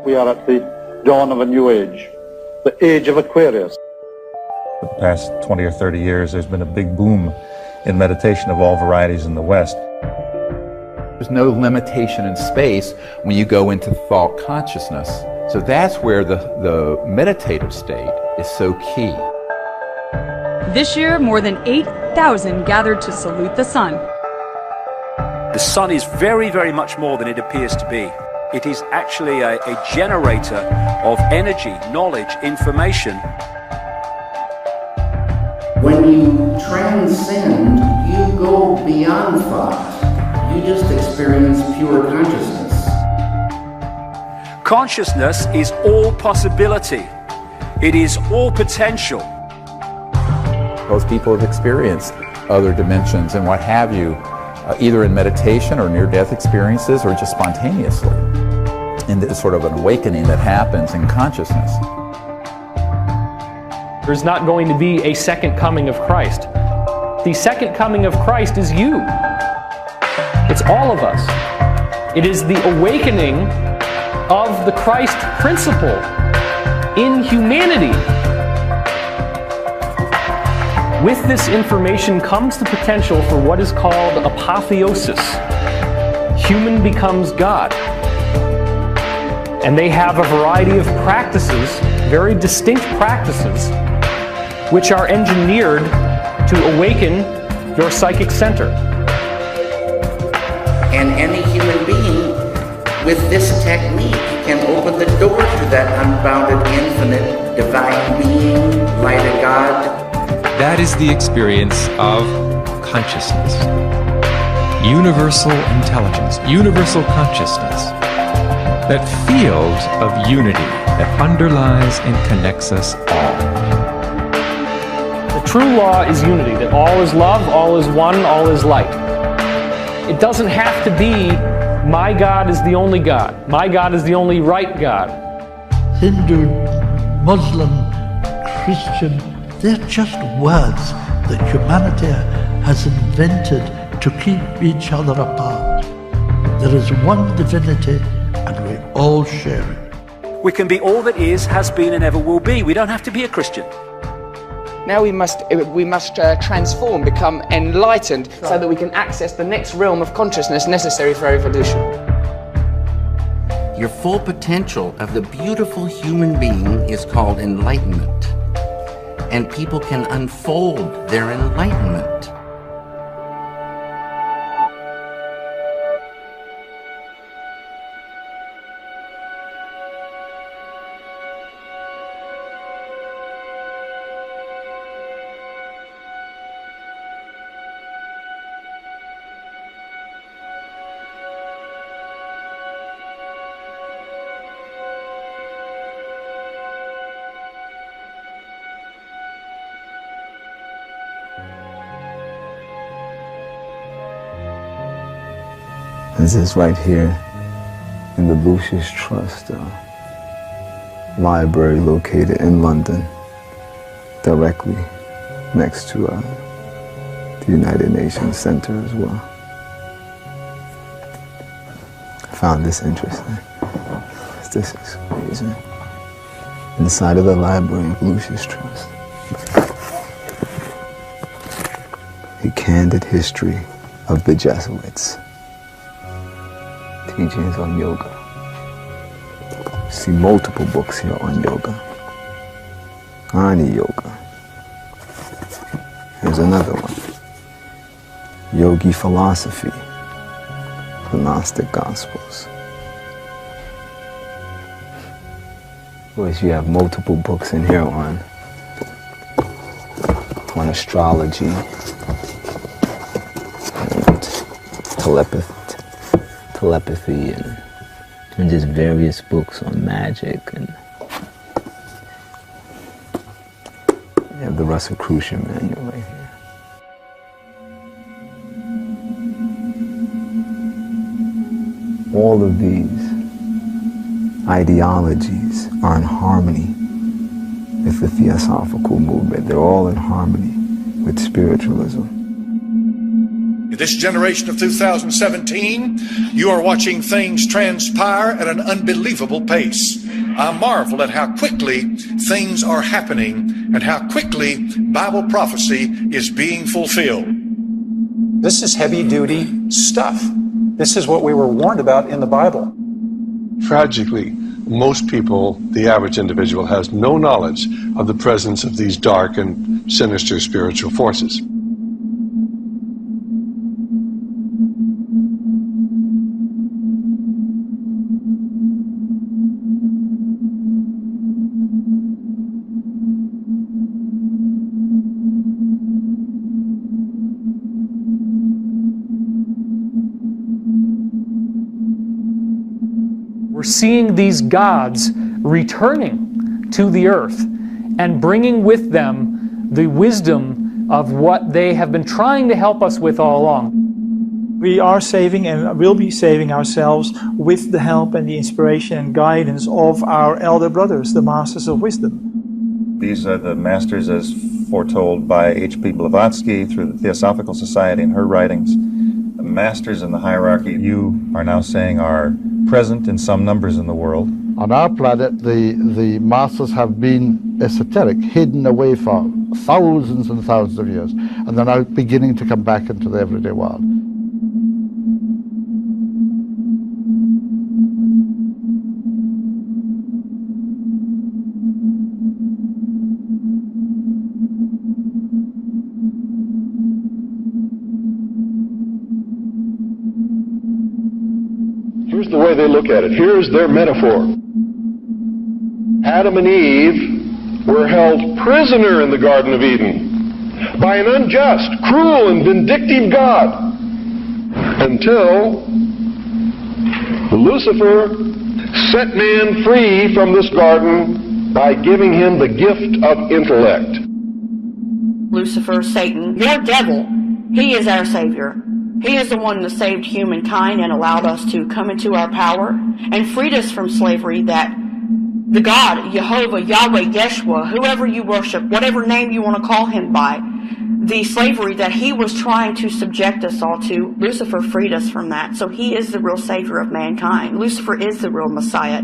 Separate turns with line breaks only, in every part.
We are at the dawn of a new age, the age of Aquarius.
For the past 20 or 30 years, there's been a big boom in meditation of all varieties in the West.
There's no limitation in space when you go into thought consciousness. So that's where the meditative state is so key.
This year, more than 8,000 gathered to salute the sun.
The sun is very, very much more than it appears to be. It is actually a generator of energy, knowledge, information.
When you transcend, you go beyond thought. You just experience pure consciousness.
Consciousness is all possibility. It is all potential.
Most people have experienced other dimensions and what have you, either in meditation or near-death experiences or just spontaneously. And it's sort of an awakening that happens in consciousness.
There's not going to be a second coming of Christ. The second coming of Christ is you. It's all of us. It is the awakening of the Christ principle in humanity. With this information comes the potential for what is called apotheosis. Human becomes God. And they have a variety of practices, very distinct practices, which are engineered to awaken your psychic center.
And any human being with this technique can open the door to that unbounded, infinite, divine being, light of God.
That is the experience of consciousness. Universal intelligence, universal consciousness. That field of unity that underlies and connects us all.
The true law is unity, that all is love, all is one, all is light. It doesn't have to be, my God is the only God. My God is the only right God.
Hindu, Muslim, Christian, they're just words that humanity has invented to keep each other apart. There is one divinity and we all share it.
We can be all that is, has been, and ever will be. We don't have to be a Christian.
Now we must transform, become enlightened, so that we can access the next realm of consciousness necessary for evolution.
Your full potential of the beautiful human being is called enlightenment. And people can unfold their enlightenment.
This is right here in the Lucis Trust library located in London, directly next to the United Nations Center as well. I found this interesting. This is amazing. Inside of the library of Lucis Trust, a candid history of the Jesuits. Teachings on yoga. See multiple books here on yoga. Ani Yoga. Here's another one. Yogi Philosophy. The Gnostic Gospels. Of course, you have multiple books in here on astrology and telepathy and just various books on magic, and you have the Rosicrucian manual right here. All of these ideologies are in harmony with the Theosophical movement. They're all in harmony with spiritualism.
This generation of 2017, you are watching things transpire at an unbelievable pace. I marvel at how quickly things are happening and how quickly Bible prophecy is being fulfilled.
This is heavy-duty stuff. This is what we were warned about in the Bible.
Tragically, most people, the average individual, has no knowledge of the presence of these dark and sinister spiritual forces.
We're seeing these gods returning to the earth and bringing with them the wisdom of what they have been trying to help us with all along.
We are saving and will be saving ourselves with the help and the inspiration and guidance of our elder brothers, the Masters of Wisdom.
These are the masters as foretold by H.P. Blavatsky through the Theosophical Society and her writings. The masters in the hierarchy you are now saying are present in some numbers in the world.
On our planet, the masters have been esoteric, hidden away for thousands and thousands of years, and they're now beginning to come back into the everyday world.
Here's the way they look at it. Here's their metaphor. Adam and Eve were held prisoner in the Garden of Eden by an unjust, cruel, and vindictive God until Lucifer set man free from this garden by giving him the gift of intellect.
Lucifer, Satan, their devil, he is our Savior. He is the one that saved humankind and allowed us to come into our power and freed us from slavery that the God, Jehovah, Yahweh, Yeshua, whoever you worship, whatever name you want to call him by, the slavery that he was trying to subject us all to, Lucifer freed us from that. So he is the real Savior of mankind. Lucifer is the real Messiah.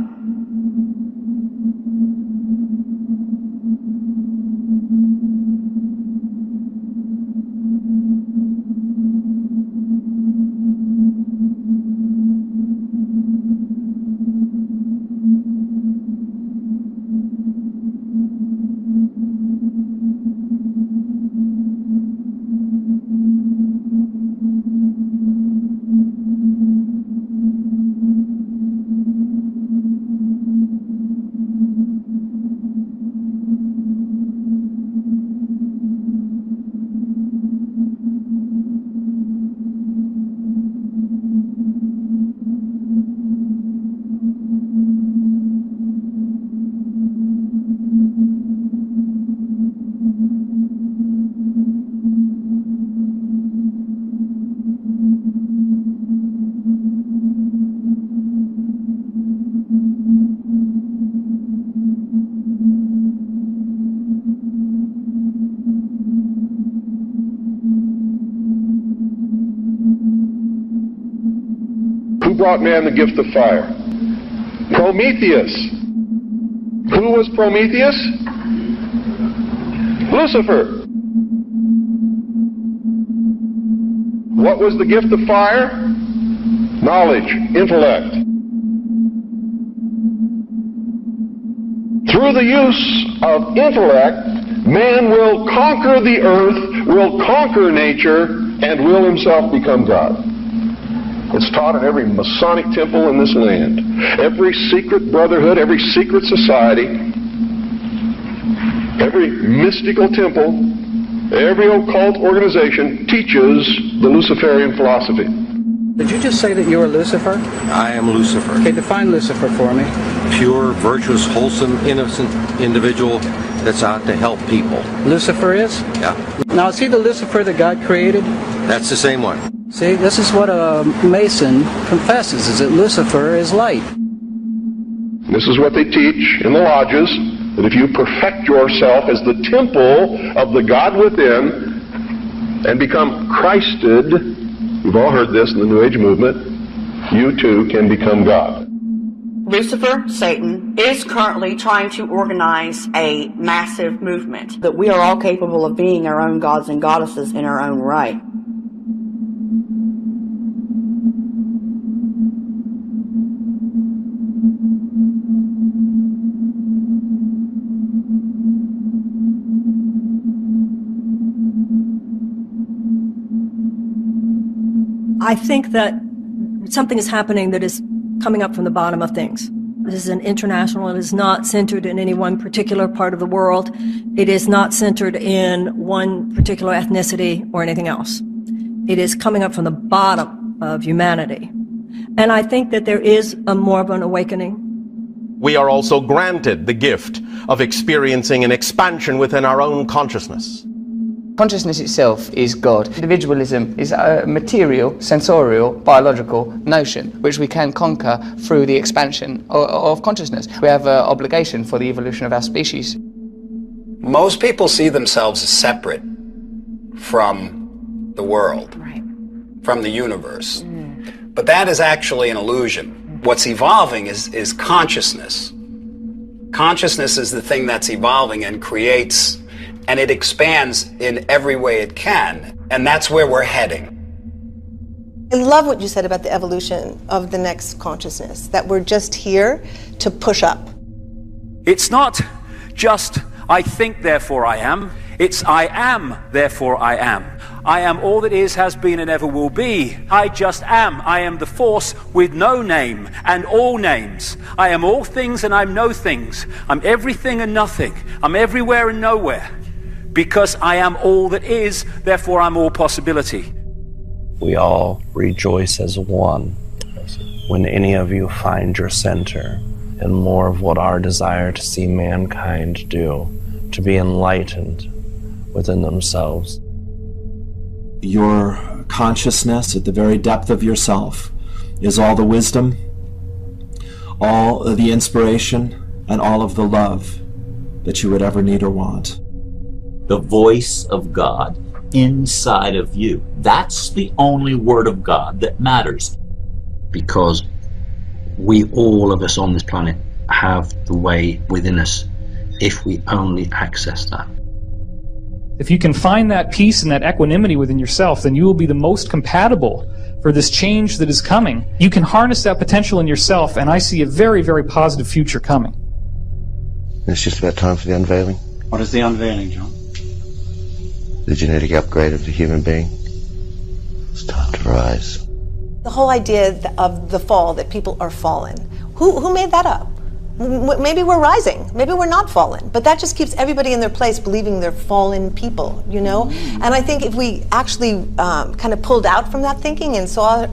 Who brought man the gift of fire? Prometheus. Who was Prometheus? Lucifer. What was the gift of fire? Knowledge, intellect. Through the use of intellect, man will conquer the earth, will conquer nature, and will himself become God. It's taught in every Masonic temple in this land. Every secret brotherhood, every secret society, every mystical temple, every occult organization teaches the Luciferian philosophy.
Did you just say that you are Lucifer?
I am Lucifer.
Okay, define Lucifer for me.
Pure, virtuous, wholesome, innocent individual that's out to help people.
Lucifer is?
Yeah.
Now, is he the Lucifer that God created?
That's the same one.
See, this is what a Mason confesses, is that Lucifer is light.
This is what they teach in the lodges, that if you perfect yourself as the temple of the God within and become Christed, You've all heard this in the New Age movement. You too can become God.
Lucifer, Satan, is currently trying to organize a massive movement that we are all capable of being our own gods and goddesses in our own right.
I think that something is happening that is coming up from the bottom of things. This is an international, it is not centered in any one particular part of the world. It is not centered in one particular ethnicity or anything else. It is coming up from the bottom of humanity. And I think that there is more of an awakening.
We are also granted the gift of experiencing an expansion within our own consciousness.
Consciousness itself is God. Individualism is a material, sensorial, biological notion which we can conquer through the expansion of consciousness. We have an obligation for the evolution of our species.
Most people see themselves as separate from the world, from the universe. But that is actually an illusion. What's evolving is consciousness. Consciousness is the thing that's evolving and creates, and it expands in every way it can. And that's where we're heading.
I love what you said about the evolution of the next consciousness, that we're just here to push up.
It's not just I think, therefore I am. It's I am, therefore I am. I am all that is, has been, and ever will be. I just am. I am the force with no name and all names. I am all things and I'm no things. I'm everything and nothing. I'm everywhere and nowhere. Because I am all that is, therefore I'm all possibility.
We all rejoice as one when any of you find your center and more of what our desire to see mankind do, to be enlightened within themselves.
Your consciousness at the very depth of yourself is all the wisdom, all the inspiration, and all of the love that you would ever need or want.
The voice of God inside of you. That's the only word of God that matters.
Because we, all of us on this planet, have the way within us if we only access that.
If you can find that peace and that equanimity within yourself, then you will be the most compatible for this change that is coming. You can harness that potential in yourself, and I see a very, very positive future coming.
It's just about time for the unveiling.
What is the unveiling, John?
The genetic upgrade of the human being. It's time to rise.
The whole idea of the fall, that people are fallen. Who made that up? Maybe we're rising, maybe we're not fallen, but that just keeps everybody in their place believing they're fallen people, you know? And I think if we actually kind of pulled out from that thinking and saw,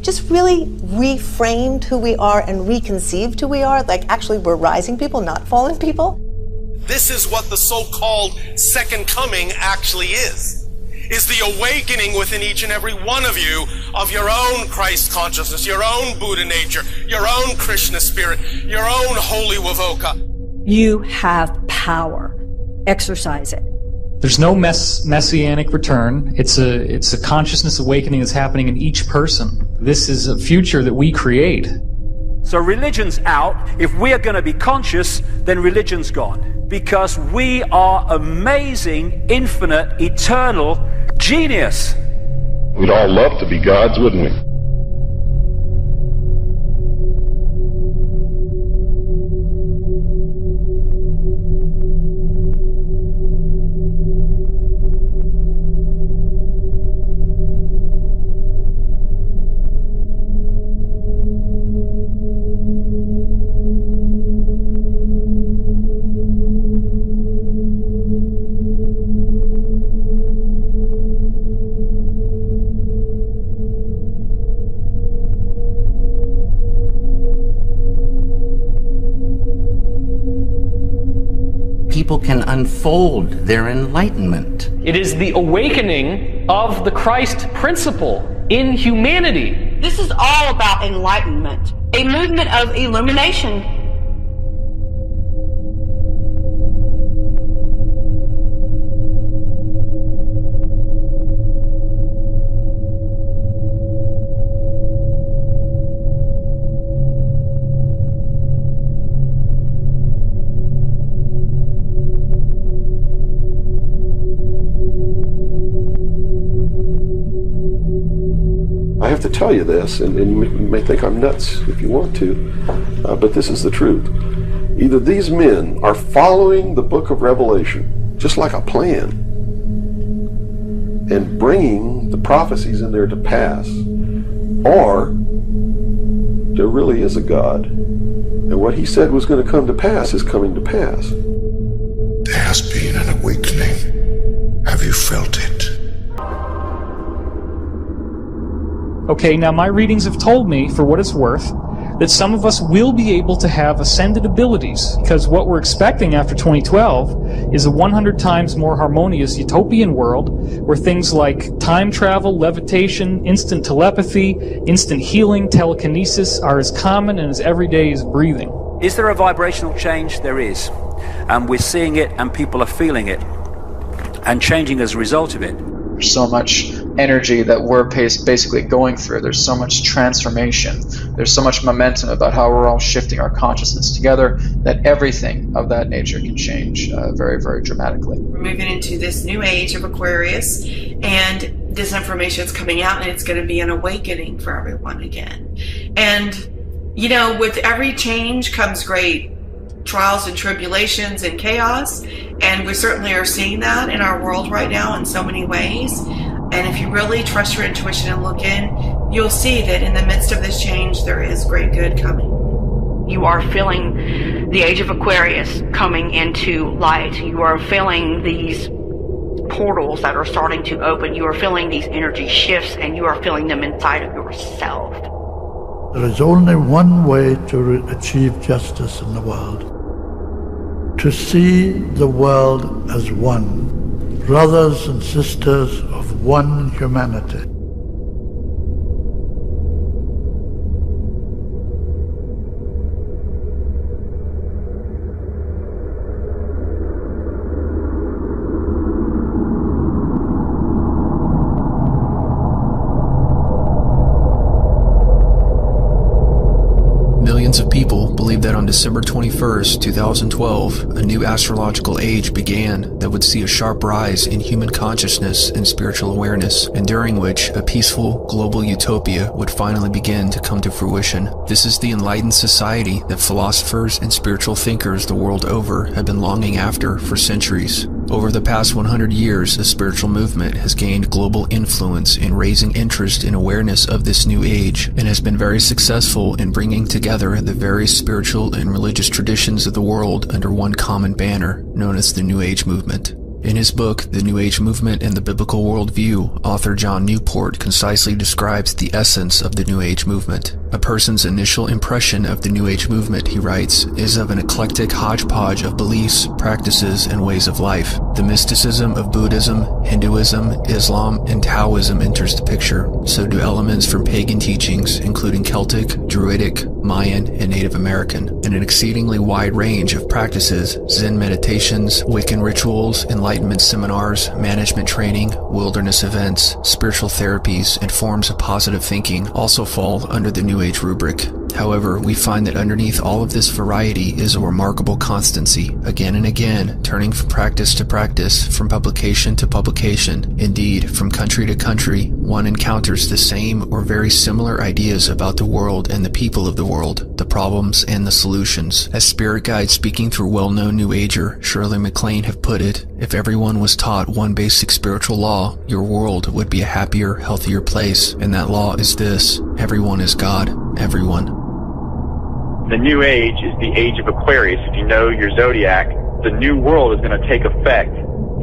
just really reframed who we are and reconceived who we are, like actually we're rising people, not fallen people.
This is what the so-called second coming actually is the awakening within each and every one of you of your own Christ consciousness, your own Buddha nature, your own Krishna spirit, your own holy Wavoka.
You have power. Exercise it.
There's no messianic return. It's a consciousness awakening that's happening in each person. This is a future that we create.
So religion's out. If we are going to be conscious, then religion's gone. Because we are amazing, infinite, eternal genius.
We'd all love to be gods, wouldn't we?
People can unfold their enlightenment.
It is the awakening of the Christ principle in humanity.
This is all about enlightenment, a movement of illumination.
tell you this, and you may think I'm nuts if you want to, but this is the truth. Either these men are following the book of Revelation, just like a plan, and bringing the prophecies in there to pass, or there really is a God, and what he said was going to come to pass is coming to pass.
There has been an awakening. Have you felt it?
Okay, now my readings have told me, for what it's worth, that some of us will be able to have ascended abilities, because what we're expecting after 2012 is a 100 times more harmonious utopian world where things like time travel, levitation, instant telepathy, instant healing, telekinesis are as common and as everyday as breathing.
Is there a vibrational change? There is. And we're seeing it, and people are feeling it, and changing as a result of it.
There's so much energy that we're basically going through. There's so much transformation. There's so much momentum about how we're all shifting our consciousness together that everything of that nature can change very, very dramatically.
We're moving into this new age of Aquarius, and this information is coming out, and it's going to be an awakening for everyone again. And, you know, with every change comes great trials and tribulations and chaos, and we certainly are seeing that in our world right now in so many ways. And if you really trust your intuition and look in, you'll see that in the midst of this change there is great good coming.
You are feeling the age of Aquarius coming into light. You are feeling these portals that are starting to open. You are feeling these energy shifts, and you are feeling them inside of yourself.
There is only one way to achieve justice in the world. To see the world as one, brothers and sisters of one humanity.
Millions of people believe that on December 21st, 2012, a new astrological age began that would see a sharp rise in human consciousness and spiritual awareness, and during which a peaceful global utopia would finally begin to come to fruition. This is the enlightened society that philosophers and spiritual thinkers the world over have been longing after for centuries. Over the past 100 years, the spiritual movement has gained global influence in raising interest and awareness of this new age, and has been very successful in bringing together the various spiritual and religious traditions of the world under one common banner, known as the New Age movement. In his book, The New Age Movement and the Biblical Worldview, author John Newport concisely describes the essence of the New Age movement. A person's initial impression of the New Age movement, he writes, is of an eclectic hodgepodge of beliefs, practices, and ways of life. The mysticism of Buddhism, Hinduism, Islam, and Taoism enters the picture. So do elements from pagan teachings, including Celtic, Druidic, Mayan, and Native American, and an exceedingly wide range of practices, Zen meditations, Wiccan rituals, enlightenment seminars, management training, wilderness events, spiritual therapies, and forms of positive thinking also fall under the New Age rubric. However, we find that underneath all of this variety is a remarkable constancy, again and again, turning from practice to practice, from publication to publication. Indeed, from country to country, one encounters the same or very similar ideas about the world and the people of the world, the problems and the solutions. As spirit guides speaking through well-known New Ager Shirley MacLaine have put it, if everyone was taught one basic spiritual law, your world would be a happier, healthier place. And that law is this: everyone is God. Everyone.
The New Age is the age of Aquarius. If you know your zodiac, the new world is going to take effect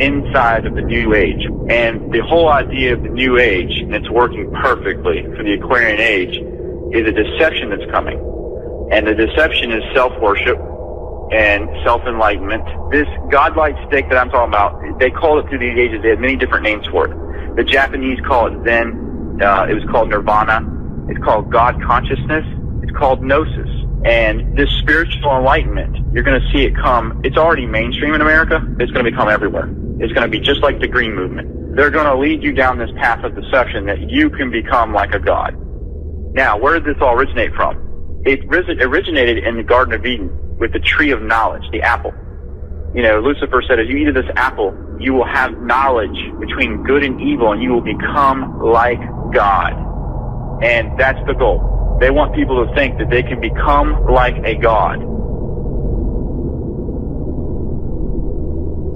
inside of the New Age. And the whole idea of the New Age, and it's working perfectly for the Aquarian age, is a deception that's coming. And the deception is self-worship and self-enlightenment. This godlike state that I'm talking about, they call it through these ages. They have many different names for it. The Japanese call it Zen. It was called Nirvana. It's called God consciousness. It's called Gnosis. And this spiritual enlightenment, you're going to see it come. It's already mainstream in America. It's going to become everywhere. It's going to be just like the Green Movement. They're going to lead you down this path of deception that you can become like a god. Now, where did this all originate from? It originated in the Garden of Eden with the tree of knowledge, the apple. You know, Lucifer said, if you eat of this apple, you will have knowledge between good and evil, and you will become like God. And that's the goal. They want people to think that they can become like a god.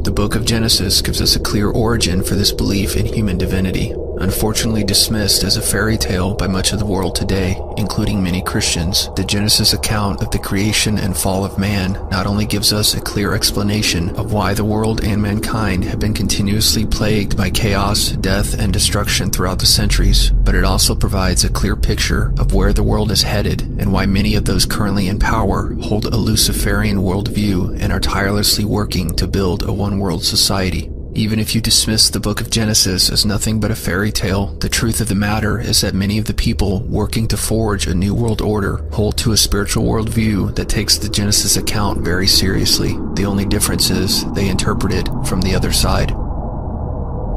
The book of Genesis gives us a clear origin for this belief in human divinity, unfortunately dismissed as a fairy tale by much of the world today, including many Christians. The Genesis account of the creation and fall of man not only gives us a clear explanation of why the world and mankind have been continuously plagued by chaos, death, and destruction throughout the centuries, but it also provides a clear picture of where the world is headed and why many of those currently in power hold a luciferian worldview and are tirelessly working to build a one-world society. Even if you dismiss the book of Genesis as nothing but a fairy tale, the truth of the matter is that many of the people working to forge a new world order hold to a spiritual worldview that takes the Genesis account very seriously. The only difference is they interpret it from the other side.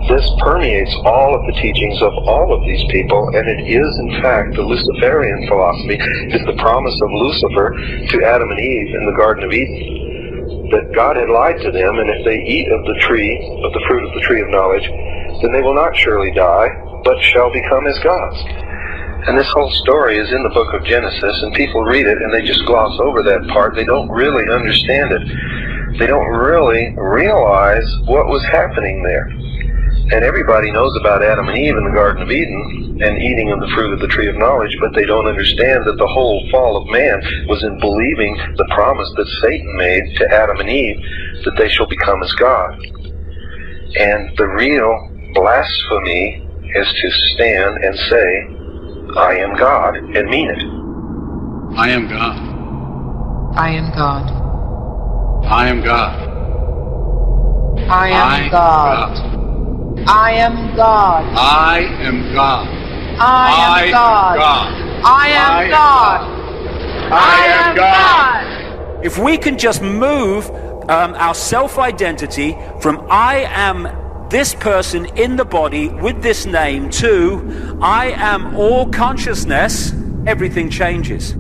This permeates all of the teachings of all of these people, and it is, in fact, the Luciferian philosophy, is the promise of Lucifer to Adam and Eve in the Garden of Eden, that God had lied to them, and if they eat of the fruit of the tree of knowledge, then they will not surely die, but shall become as gods. And this whole story is in the book of Genesis, and people read it and they just gloss over that part. They don't really understand it. They don't really realize what was happening there. And everybody knows about Adam and Eve in the Garden of Eden and eating of the fruit of the tree of knowledge, but they don't understand that the whole fall of man was in believing the promise that Satan made to Adam and Eve, that they shall become as God. And the real blasphemy is to stand and say, I am God, and mean it.
I am God.
I am God.
I am God.
I am God. I am God.
I am God.
I am God. I am God. I am God.
If we can just move our self-identity from I am this person in the body with this name to I am all consciousness, everything changes.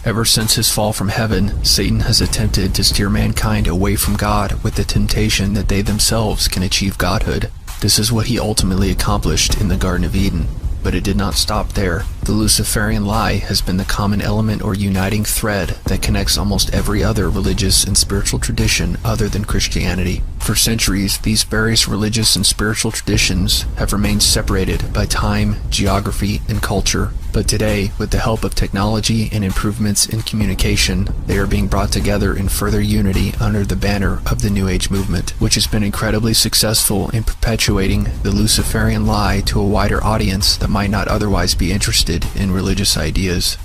Ever since his fall from heaven, Satan has attempted to steer mankind away from God with the temptation that they themselves can achieve godhood. This is what he ultimately accomplished in the Garden of Eden. But it did not stop there. The Luciferian lie has been the common element or uniting thread that connects almost every other religious and spiritual tradition other than Christianity. For centuries, these various religious and spiritual traditions have remained separated by time, geography, and culture. But today, with the help of technology and improvements in communication, they are being brought together in further unity under the banner of the New Age movement, which has been incredibly successful in perpetuating the Luciferian lie to a wider audience that might not otherwise be interested in religious ideas.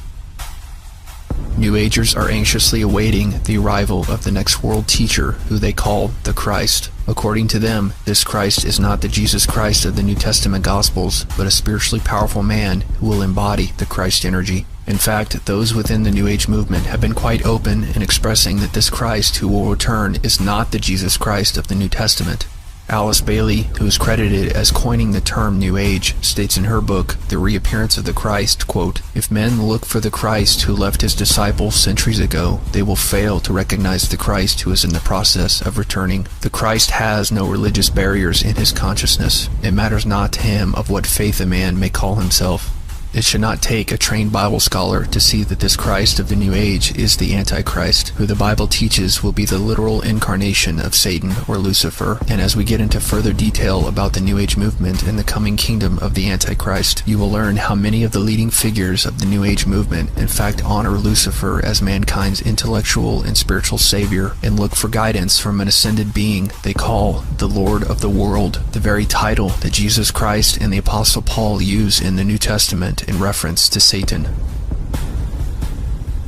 New Agers are anxiously awaiting the arrival of the next world teacher, who they call the Christ. According to them, this Christ is not the Jesus Christ of the New Testament Gospels, but a spiritually powerful man who will embody the Christ energy. In fact, those within the New Age movement have been quite open in expressing that this Christ who will return is not the Jesus Christ of the New Testament. Alice Bailey, who is credited as coining the term New Age, states in her book, The Reappearance of the Christ, quote, "If men look for the Christ who left his disciples centuries ago, they will fail to recognize the Christ who is in the process of returning. The Christ has no religious barriers in his consciousness. It matters not to him of what faith a man may call himself. It should not take a trained Bible scholar to see that this Christ of the New Age is the Antichrist, who the Bible teaches will be the literal incarnation of Satan or Lucifer. And as we get into further detail about the New Age movement and the coming kingdom of the Antichrist, you will learn how many of the leading figures of the New Age movement in fact honor Lucifer as mankind's intellectual and spiritual savior and look for guidance from an ascended being they call the Lord of the World, the very title that Jesus Christ and the Apostle Paul use in the New Testament in reference to Satan.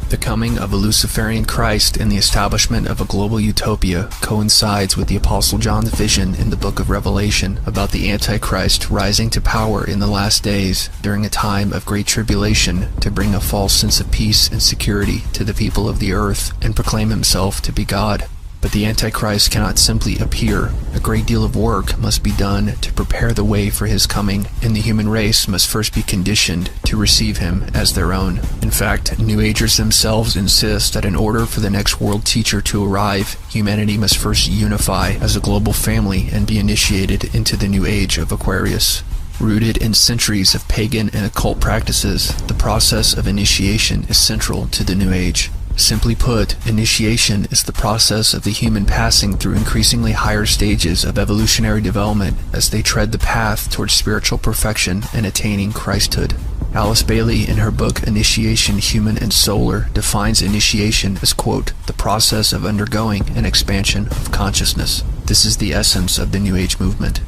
The coming of a Luciferian Christ and the establishment of a global utopia coincides with the Apostle John's vision in the book of Revelation about the Antichrist rising to power in the last days during a time of great tribulation to bring a false sense of peace and security to the people of the earth and proclaim himself to be God. But the Antichrist cannot simply appear. A great deal of work must be done to prepare the way for his coming, and the human race must first be conditioned to receive him as their own. In fact, New Agers themselves insist that in order for the next world teacher to arrive, humanity must first unify as a global family and be initiated into the new age of Aquarius. Rooted in centuries of pagan and occult practices, the process of initiation is central to the New Age. Simply put, initiation is the process of the human passing through increasingly higher stages of evolutionary development as they tread the path towards spiritual perfection and attaining Christhood. Alice Bailey, in her book Initiation, Human and Solar, defines initiation as, quote, the process of undergoing an expansion of consciousness. This is the essence of the New Age movement.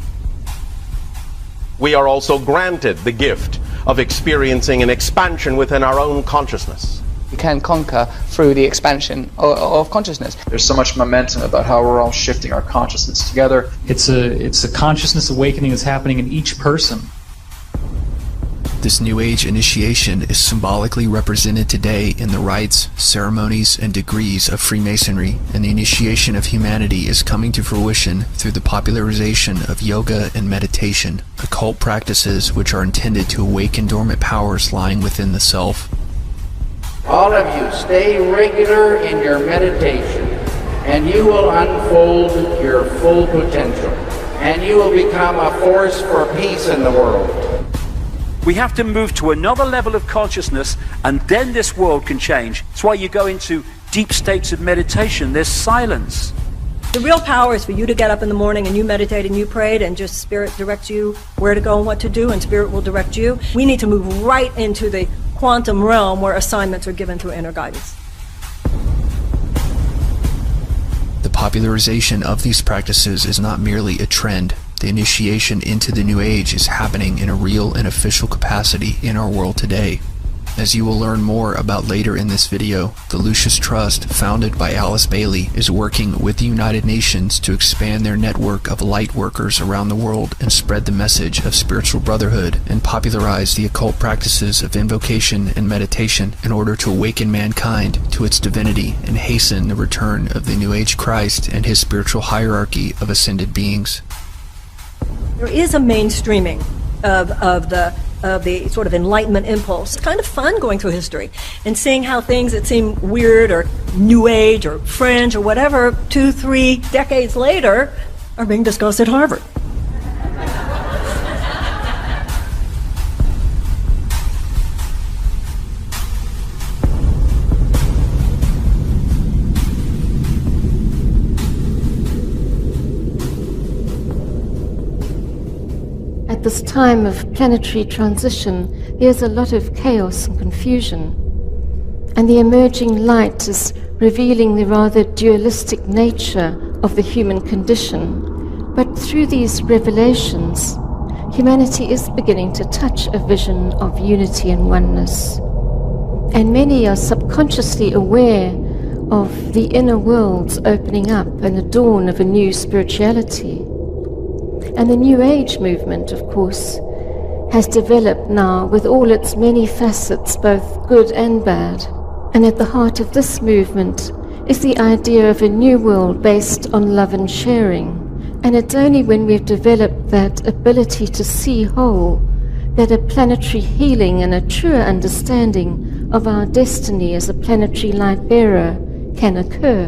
We are also granted the gift of experiencing an expansion within our own consciousness.
You can conquer through the expansion of consciousness.
There's so much momentum about how we're all shifting our consciousness together.
It's a consciousness awakening that's happening in each person.
This New Age initiation is symbolically represented today in the rites, ceremonies, and degrees of Freemasonry, and the initiation of humanity is coming to fruition through the popularization of yoga and meditation, occult practices which are intended to awaken dormant powers lying within the self.
All of you, stay regular in your meditation, and you will unfold your full potential, and you will become a force for peace in the world.
We have to move to another level of consciousness, and then this world can change. That's why you go into deep states of meditation. There's silence.
The real power is for you to get up in the morning and you meditate and you prayed, and just Spirit directs you where to go and what to do, and Spirit will direct you. We need to move right into the quantum realm where assignments are given through inner guidance.
The popularization of these practices is not merely a trend. The initiation into the New Age is happening in a real and official capacity in our world today. As you will learn more about later in this video, the Lucis Trust, founded by Alice Bailey, is working with the United Nations to expand their network of light workers around the world and spread the message of spiritual brotherhood and popularize the occult practices of invocation and meditation in order to awaken mankind to its divinity and hasten the return of the New Age Christ and his spiritual hierarchy of ascended beings.
There is a mainstreaming of the sort of Enlightenment impulse. It's kind of fun going through history and seeing how things that seem weird or New Age or fringe or whatever 2-3 decades later are being discussed at Harvard.
At this time of planetary transition, there's a lot of chaos and confusion, and the emerging light is revealing the rather dualistic nature of the human condition. But through these revelations, humanity is beginning to touch a vision of unity and oneness, and many are subconsciously aware of the inner worlds opening up and the dawn of a new spirituality. And the New Age movement, of course, has developed now with all its many facets, both good and bad. And at the heart of this movement is the idea of a new world based on love and sharing. And it's only when we've developed that ability to see whole that a planetary healing and a truer understanding of our destiny as a planetary light bearer can occur.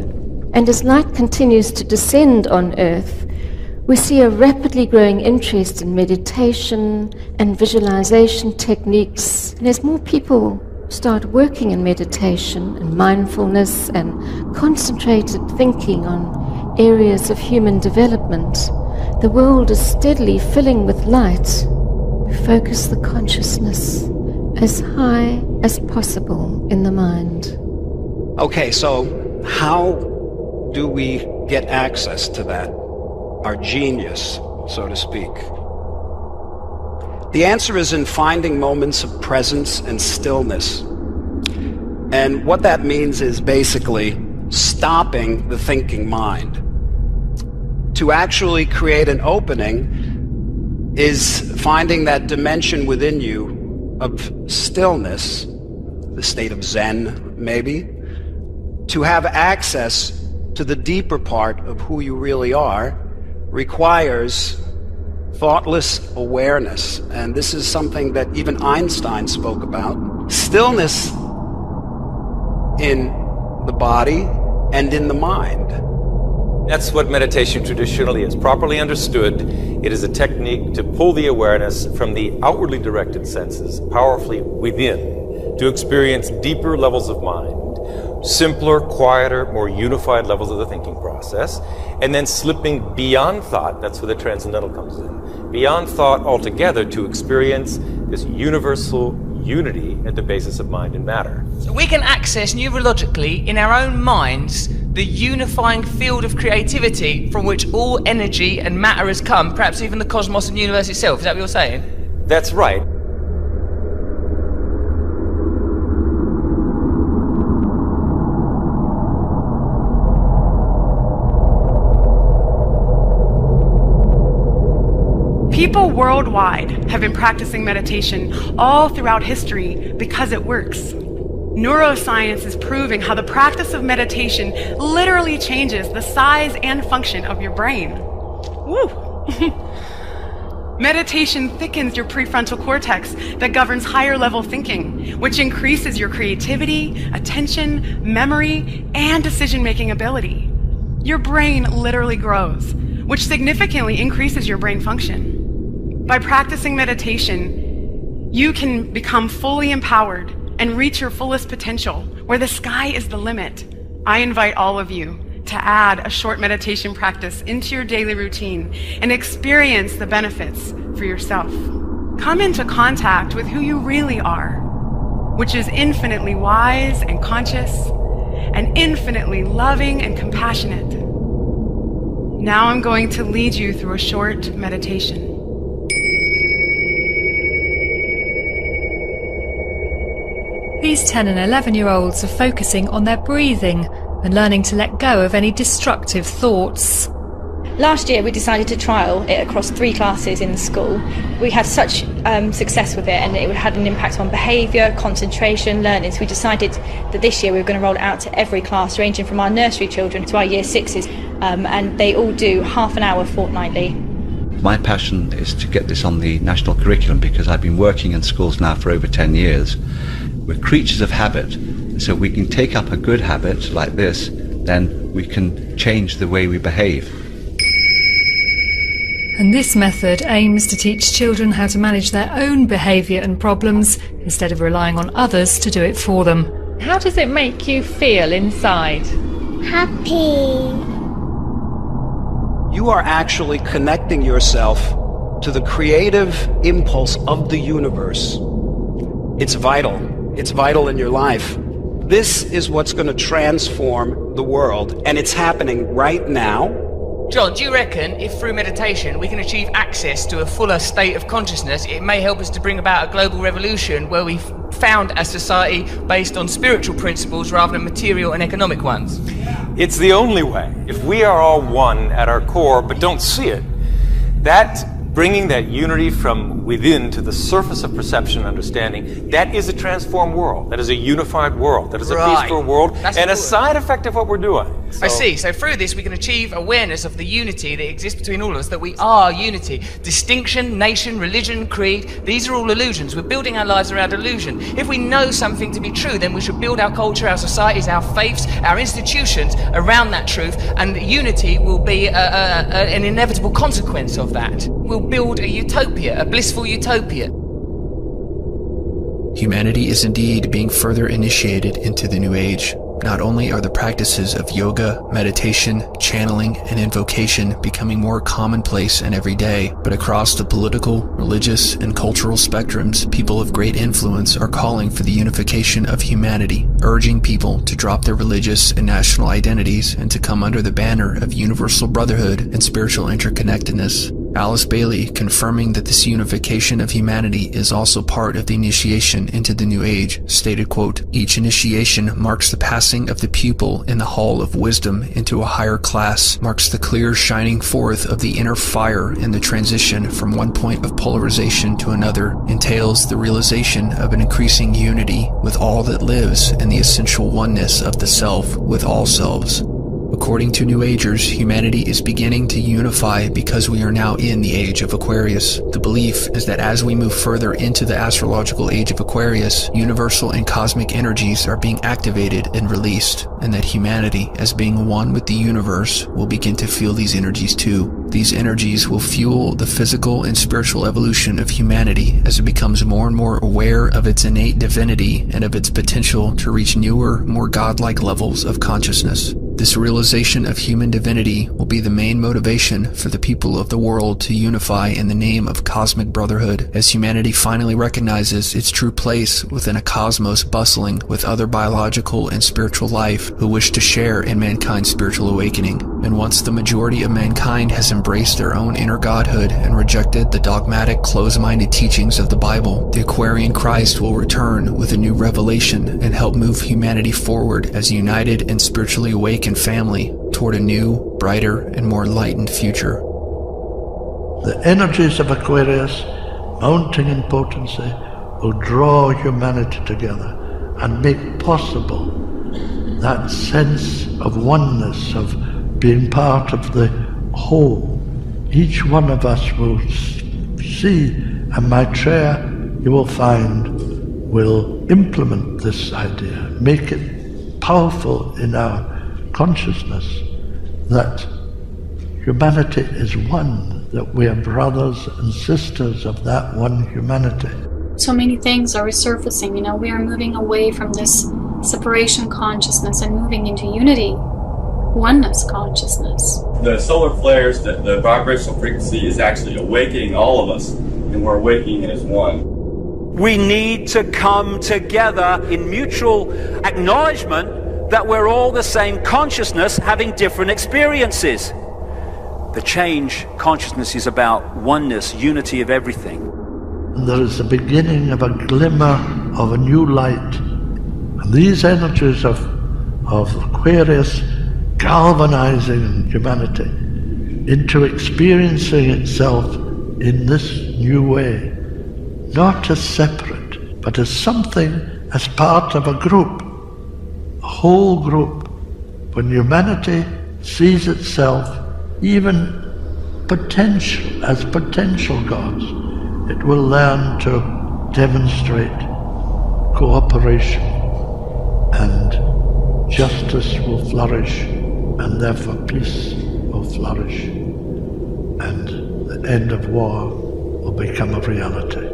And as light continues to descend on Earth, we see a rapidly growing interest in meditation and visualization techniques. And as more people start working in meditation and mindfulness and concentrated thinking on areas of human development, the world is steadily filling with light. Focus the consciousness as high as possible in the mind.
Okay, so how do we get access to that? Our genius, so to speak. The answer is in finding moments of presence and stillness. And what that means is basically stopping the thinking mind. To actually create an opening is finding that dimension within you of stillness, the state of Zen maybe, to have access to the deeper part of who you really are requires thoughtless awareness. And this is something that even Einstein spoke about. Stillness in the body and in the mind.
That's what meditation traditionally is. Properly understood, it is a technique to pull the awareness from the outwardly directed senses powerfully within to experience deeper levels of mind, simpler, quieter, more unified levels of the thinking process, and then slipping beyond thought, that's where the transcendental comes in, beyond thought altogether to experience this universal unity at the basis of mind and matter.
So we can access neurologically in our own minds the unifying field of creativity from which all energy and matter has come, perhaps even the cosmos and universe itself. Is that what you're saying?
That's right.
People worldwide have been practicing meditation all throughout history because it works. Neuroscience is proving how the practice of meditation literally changes the size and function of your brain. Woo! Meditation thickens your prefrontal cortex that governs higher level thinking, which increases your creativity, attention, memory, and decision-making ability. Your brain literally grows, which significantly increases your brain function. By practicing meditation, you can become fully empowered and reach your fullest potential, where the sky is the limit. I invite all of you to add a short meditation practice into your daily routine and experience the benefits for yourself. Come into contact with who you really are, which is infinitely wise and conscious, and infinitely loving and compassionate. Now I'm going to lead you through a short meditation.
These 10 and 11-year-olds are focusing on their breathing and learning to let go of any destructive thoughts.
Last year we decided to trial it across 3 classes in the school. We had such success with it, and it had an impact on behaviour, concentration, learning. So we decided that this year we were going to roll it out to every class, ranging from our nursery children to our year 6s, and they all do half an hour fortnightly.
My passion is to get this on the national curriculum, because I've been working in schools now for over 10 years. We're creatures of habit, so we can take up a good habit like this, then we can change the way we behave.
And this method aims to teach children how to manage their own behaviour and problems instead of relying on others to do it for them.
How does it make you feel inside?
Happy.
You are actually connecting yourself to the creative impulse of the universe. It's vital. It's vital in your life. This is what's going to transform the world, and it's happening right now.
John, do you reckon if through meditation we can achieve access to a fuller state of consciousness, it may help us to bring about a global revolution where we've found a society based on spiritual principles rather than material and economic ones?
It's the only way. If we are all one at our core but don't see it, that bringing that unity from within to the surface of perception and understanding, that is a transformed world. That is a unified world. That is a peaceful world. That's and a side effect of what we're doing.
I see. So through this we can achieve awareness of the unity that exists between all of us, that we are unity. Distinction, nation, religion, creed, these are all illusions. We're building our lives around illusion. If we know something to be true, then we should build our culture, our societies, our faiths, our institutions around that truth, and unity will be an inevitable consequence of that. We'll build a utopia, a blissful utopia.
Humanity is indeed being further initiated into the New Age. Not only are the practices of yoga, meditation, channeling, and invocation becoming more commonplace and everyday, but across the political, religious, and cultural spectrums, people of great influence are calling for the unification of humanity, urging people to drop their religious and national identities and to come under the banner of universal brotherhood and spiritual interconnectedness. Alice Bailey, confirming that this unification of humanity is also part of the initiation into the New Age, stated, quote, "Each initiation marks the passing of the pupil in the hall of wisdom into a higher class, marks the clear shining forth of the inner fire, and the transition from one point of polarization to another entails the realization of an increasing unity with all that lives and the essential oneness of the self with all selves." According to New Agers, humanity is beginning to unify because we are now in the age of Aquarius. The belief is that as we move further into the astrological age of Aquarius, universal and cosmic energies are being activated and released, and that humanity, as being one with the universe, will begin to feel these energies too. These energies will fuel the physical and spiritual evolution of humanity as it becomes more and more aware of its innate divinity and of its potential to reach newer, more godlike levels of consciousness. This realization of human divinity will be the main motivation for the people of the world to unify in the name of cosmic brotherhood, as humanity finally recognizes its true place within a cosmos bustling with other biological and spiritual life who wish to share in mankind's spiritual awakening. And once the majority of mankind has embraced their own inner godhood and rejected the dogmatic, close-minded teachings of the Bible, the Aquarian Christ will return with a new revelation and help move humanity forward as a united and spiritually awakened family toward a new, brighter, and more enlightened future.
The energies of Aquarius, mounting in potency, will draw humanity together and make possible that sense of oneness, of being part of the whole. Each one of us will see, and Maitreya, you will find, will implement this idea, make it powerful in our consciousness that humanity is one, that we are brothers and sisters of that one humanity.
So many things are resurfacing, we are moving away from this separation consciousness and moving into unity, oneness consciousness.
The solar flares, the vibrational frequency is actually awakening all of us, and we're awakening as one.
We need to come together in mutual acknowledgement that we're all the same consciousness having different experiences. The change consciousness is about oneness, unity of everything.
There is the beginning of a glimmer of a new light. And these energies of Aquarius galvanizing humanity into experiencing itself in this new way, not as separate, but as something, as part of a group. A whole group. When humanity sees itself even as potential gods, it will learn to demonstrate cooperation, and justice will flourish, and therefore peace will flourish, and the end of war will become a reality.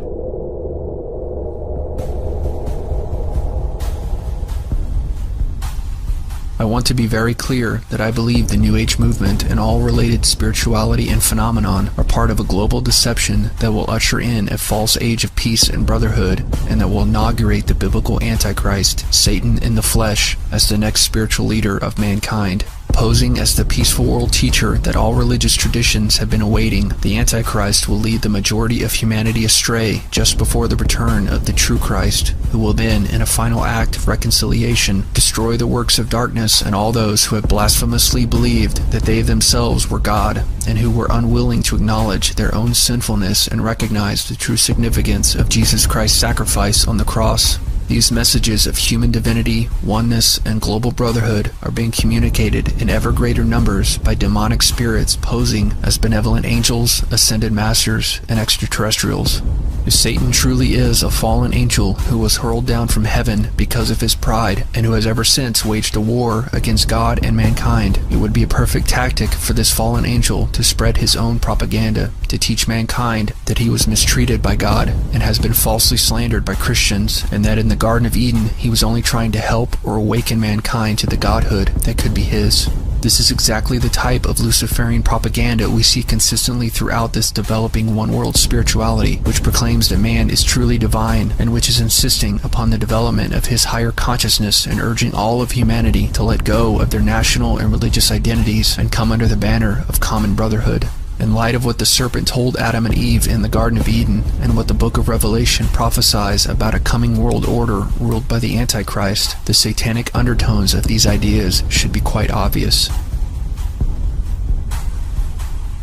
I want to be very clear that I believe the New Age movement and all related spirituality and phenomenon are part of a global deception that will usher in a false age of peace and brotherhood, and that will inaugurate the biblical Antichrist, Satan in the flesh, as the next spiritual leader of mankind. Posing as the peaceful world teacher that all religious traditions have been awaiting, the Antichrist will lead the majority of humanity astray just before the return of the true Christ, who will then, in a final act of reconciliation, destroy the works of darkness and all those who have blasphemously believed that they themselves were God, and who were unwilling to acknowledge their own sinfulness and recognize the true significance of Jesus Christ's sacrifice on the cross. These messages of human divinity, oneness, and global brotherhood are being communicated in ever greater numbers by demonic spirits posing as benevolent angels, ascended masters, and extraterrestrials. If Satan truly is a fallen angel who was hurled down from heaven because of his pride, and who has ever since waged a war against God and mankind, it would be a perfect tactic for this fallen angel to spread his own propaganda, to teach mankind that he was mistreated by God and has been falsely slandered by Christians, and that in the Garden of Eden he was only trying to help or awaken mankind to the godhood that could be his. This is exactly the type of luciferian propaganda we see consistently throughout this developing one-world spirituality, which proclaims that man is truly divine, and which is insisting upon the development of his higher consciousness and urging all of humanity to let go of their national and religious identities and come under the banner of common brotherhood. In light of what the serpent told Adam and Eve in the Garden of Eden, and what the book of Revelation prophesies about a coming world order ruled by the Antichrist, the satanic undertones of these ideas should be quite obvious.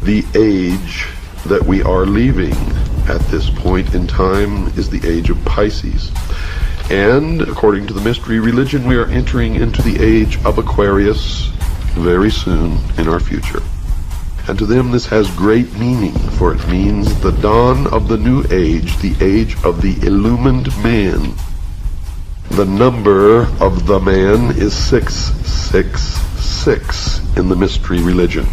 The age that we are leaving at this point in time is the age of Pisces. And according to the mystery religion, we are entering into the age of Aquarius, very soon in our future. And to them this has great meaning, for it means the dawn of the new age, the age of the illumined man. The number of the man is 666 in the mystery religion.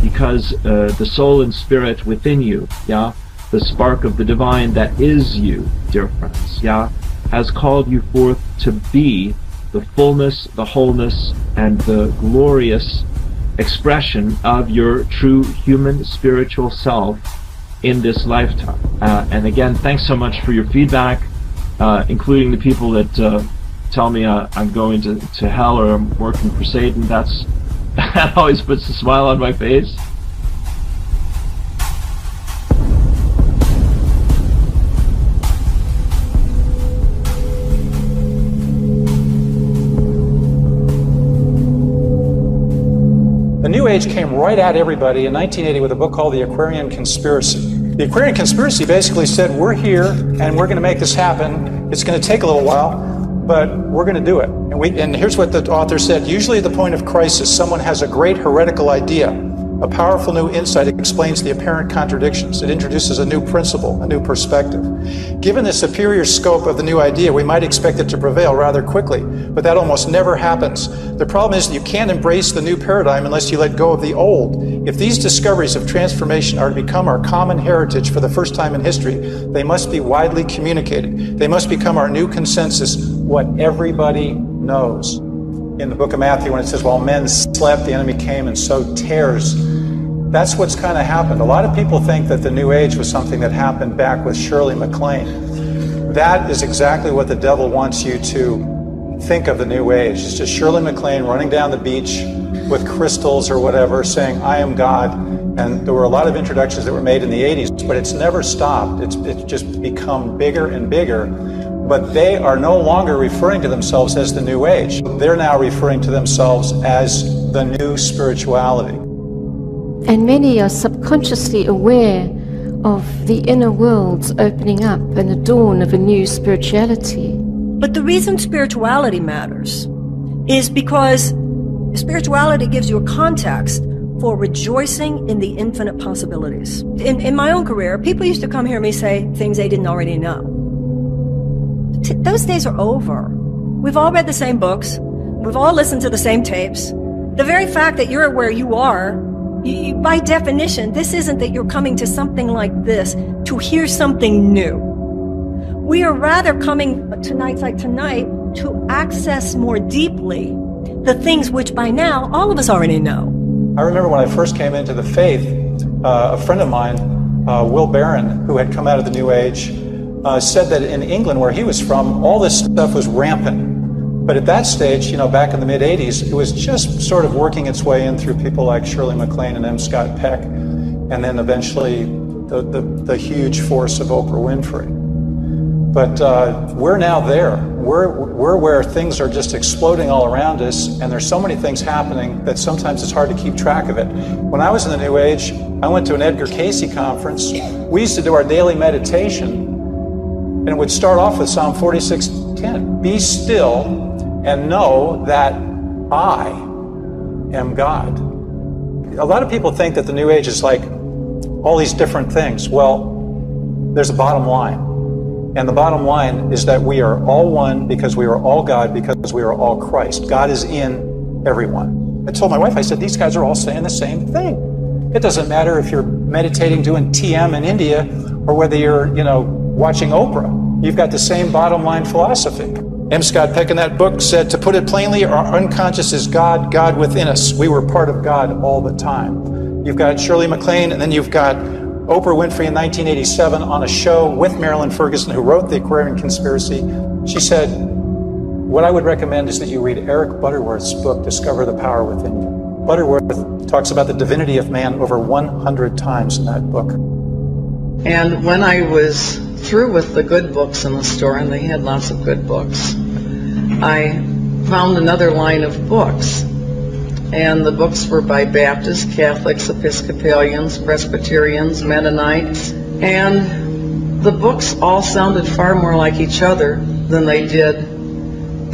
Because the soul and spirit within you, yeah, the spark of the divine that is you, dear friends, yeah, has called you forth to be the fullness, the wholeness, and the glorious expression of your true human spiritual self in this lifetime. And again, thanks so much for your feedback, including the people that tell me I'm going to hell or I'm working for Satan. That always puts a smile on my face.
The New Age came right at everybody in 1980 with a book called The Aquarian Conspiracy. The Aquarian Conspiracy basically said, we're here and we're going to make this happen. It's going to take a little while, but we're going to do it. And here's what the author said. Usually at the point of crisis, someone has a great heretical idea. A powerful new insight explains the apparent contradictions. It introduces a new principle, a new perspective. Given the superior scope of the new idea, we might expect it to prevail rather quickly, but that almost never happens. The problem is that you can't embrace the new paradigm unless you let go of the old. If these discoveries of transformation are to become our common heritage for the first time in history, they must be widely communicated. They must become our new consensus, what everybody knows. In the book of Matthew, when it says, while men slept, the enemy came and sowed tares. That's what's kind of happened. A lot of people think that the New Age was something that happened back with Shirley MacLaine. That is exactly what the devil wants you to think of the New Age. It's just Shirley MacLaine running down the beach with crystals or whatever, saying, I am God. And there were a lot of introductions that were made in the 80s, but it's never stopped. It's just become bigger and bigger. But they are no longer referring to themselves as the New Age. They're now referring to themselves as the new spirituality.
And many are subconsciously aware of the inner worlds opening up and the dawn of a new spirituality.
But the reason spirituality matters is because spirituality gives you a context for rejoicing in the infinite possibilities. In my own career, people used to come here and me say things they didn't already know. Those days are over. We've all read the same books. We've all listened to the same tapes. The very fact that you're where you are, by definition, this isn't that you're coming to something like this to hear something new. We are rather coming to nights like tonight to access more deeply the things which by now all of us already know.
I remember when I first came into the faith, a friend of mine, Will Barron, who had come out of the New Age, said that in England, where he was from, all this stuff was rampant. But at that stage, back in the mid-'80s, it was just sort of working its way in through people like Shirley MacLaine and M. Scott Peck, and then eventually the huge force of Oprah Winfrey. But we're now there. We're where things are just exploding all around us, and there's so many things happening that sometimes it's hard to keep track of it. When I was in the New Age, I went to an Edgar Cayce conference. We used to do our daily meditation, and it would start off with Psalm 46:10. Be still and know that I am God. A lot of people think that the New Age is like all these different things. Well, there's a bottom line. And the bottom line is that we are all one because we are all God, because we are all Christ. God is in everyone. I told my wife, I said, these guys are all saying the same thing. It doesn't matter if you're meditating, doing TM in India, or whether you're, watching Oprah. You've got the same bottom line philosophy. M. Scott Peck in that book said, to put it plainly, our unconscious is God, God within us. We were part of God all the time. You've got Shirley MacLaine, and then you've got Oprah Winfrey in 1987 on a show with Marilyn Ferguson, who wrote The Aquarian Conspiracy. She said, what I would recommend is that you read Eric Butterworth's book, Discover the Power Within You. Butterworth talks about the divinity of man over 100 times in that book.
And when I was through with the good books in the store, and they had lots of good books, I found another line of books. And the books were by Baptists, Catholics, Episcopalians, Presbyterians, Mennonites, and the books all sounded far more like each other than they did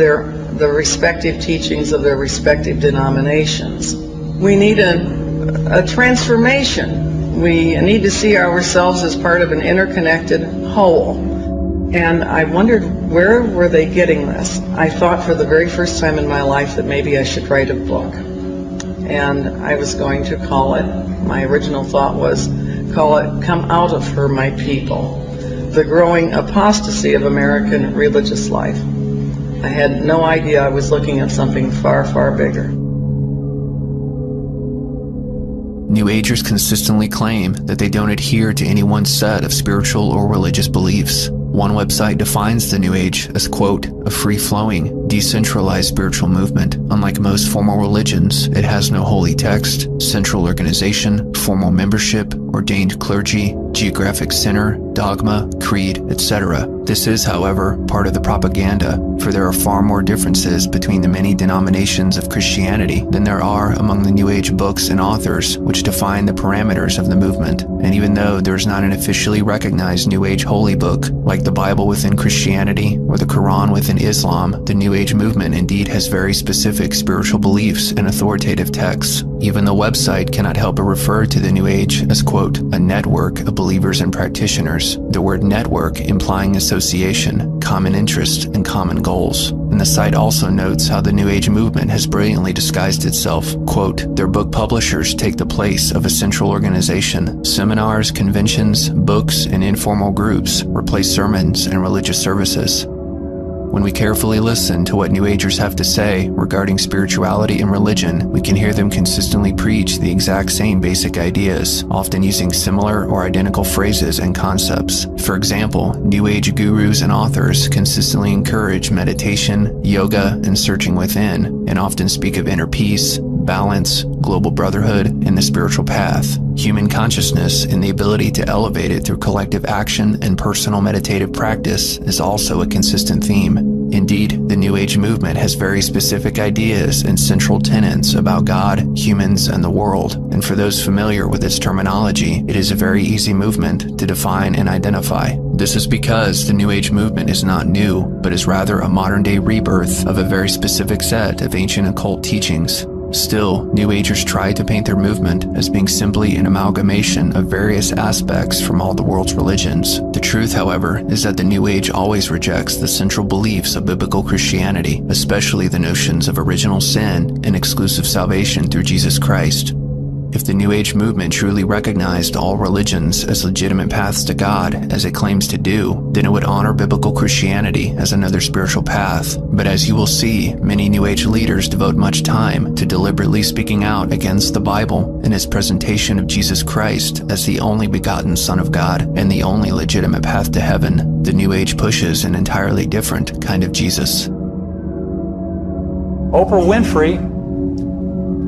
the respective teachings of their respective denominations. We need a transformation. We need to see ourselves as part of an interconnected whole. And I wondered, where were they getting this? I thought for the very first time in my life that maybe I should write a book. And I was going to call it, my original thought was, call it Come Out of Her, My People, the growing apostasy of American religious life. I had no idea I was looking at something far, far bigger.
New Agers consistently claim that they don't adhere to any one set of spiritual or religious beliefs. One website defines the New Age as, quote, a free-flowing, decentralized spiritual movement. Unlike most formal religions, it has no holy text, central organization, formal membership, ordained clergy, geographic center, dogma, creed, etc. This is, however, part of the propaganda, for there are far more differences between the many denominations of Christianity than there are among the New Age books and authors which define the parameters of the movement. And even though there is not an officially recognized New Age holy book, like the Bible within Christianity or the Quran within Islam, the New Age movement indeed has very specific spiritual beliefs and authoritative texts. Even the website cannot help but refer to the New Age as, quote, a network of believers and practitioners, the word network implying association, common interest, and common goals. And the site also notes how the New Age movement has brilliantly disguised itself. Quote, their book publishers take the place of a central organization. Seminars, conventions, books, and informal groups replace sermons and religious services. When we carefully listen to what New Agers have to say regarding spirituality and religion, we can hear them consistently preach the exact same basic ideas, often using similar or identical phrases and concepts. For example, New Age gurus and authors consistently encourage meditation, yoga, and searching within, and often speak of inner peace, balance, global brotherhood, and the spiritual path, human consciousness, and the ability to elevate it through collective action and personal meditative practice is also a consistent theme. Indeed, the New Age movement has very specific ideas and central tenets about God, humans, and the world, and for those familiar with its terminology, it is a very easy movement to define and identify. This is because the New Age movement is not new, but is rather a modern-day rebirth of a very specific set of ancient occult teachings. Still, New Agers try to paint their movement as being simply an amalgamation of various aspects from all the world's religions. The truth, however, is that the New Age always rejects the central beliefs of biblical Christianity, especially the notions of original sin and exclusive salvation through Jesus Christ. If the New Age movement truly recognized all religions as legitimate paths to God, as it claims to do, then it would honor biblical Christianity as another spiritual path. But as you will see, many New Age leaders devote much time to deliberately speaking out against the Bible and its presentation of Jesus Christ as the only begotten Son of God and the only legitimate path to heaven. The New Age pushes an entirely different kind of Jesus.
Oprah Winfrey,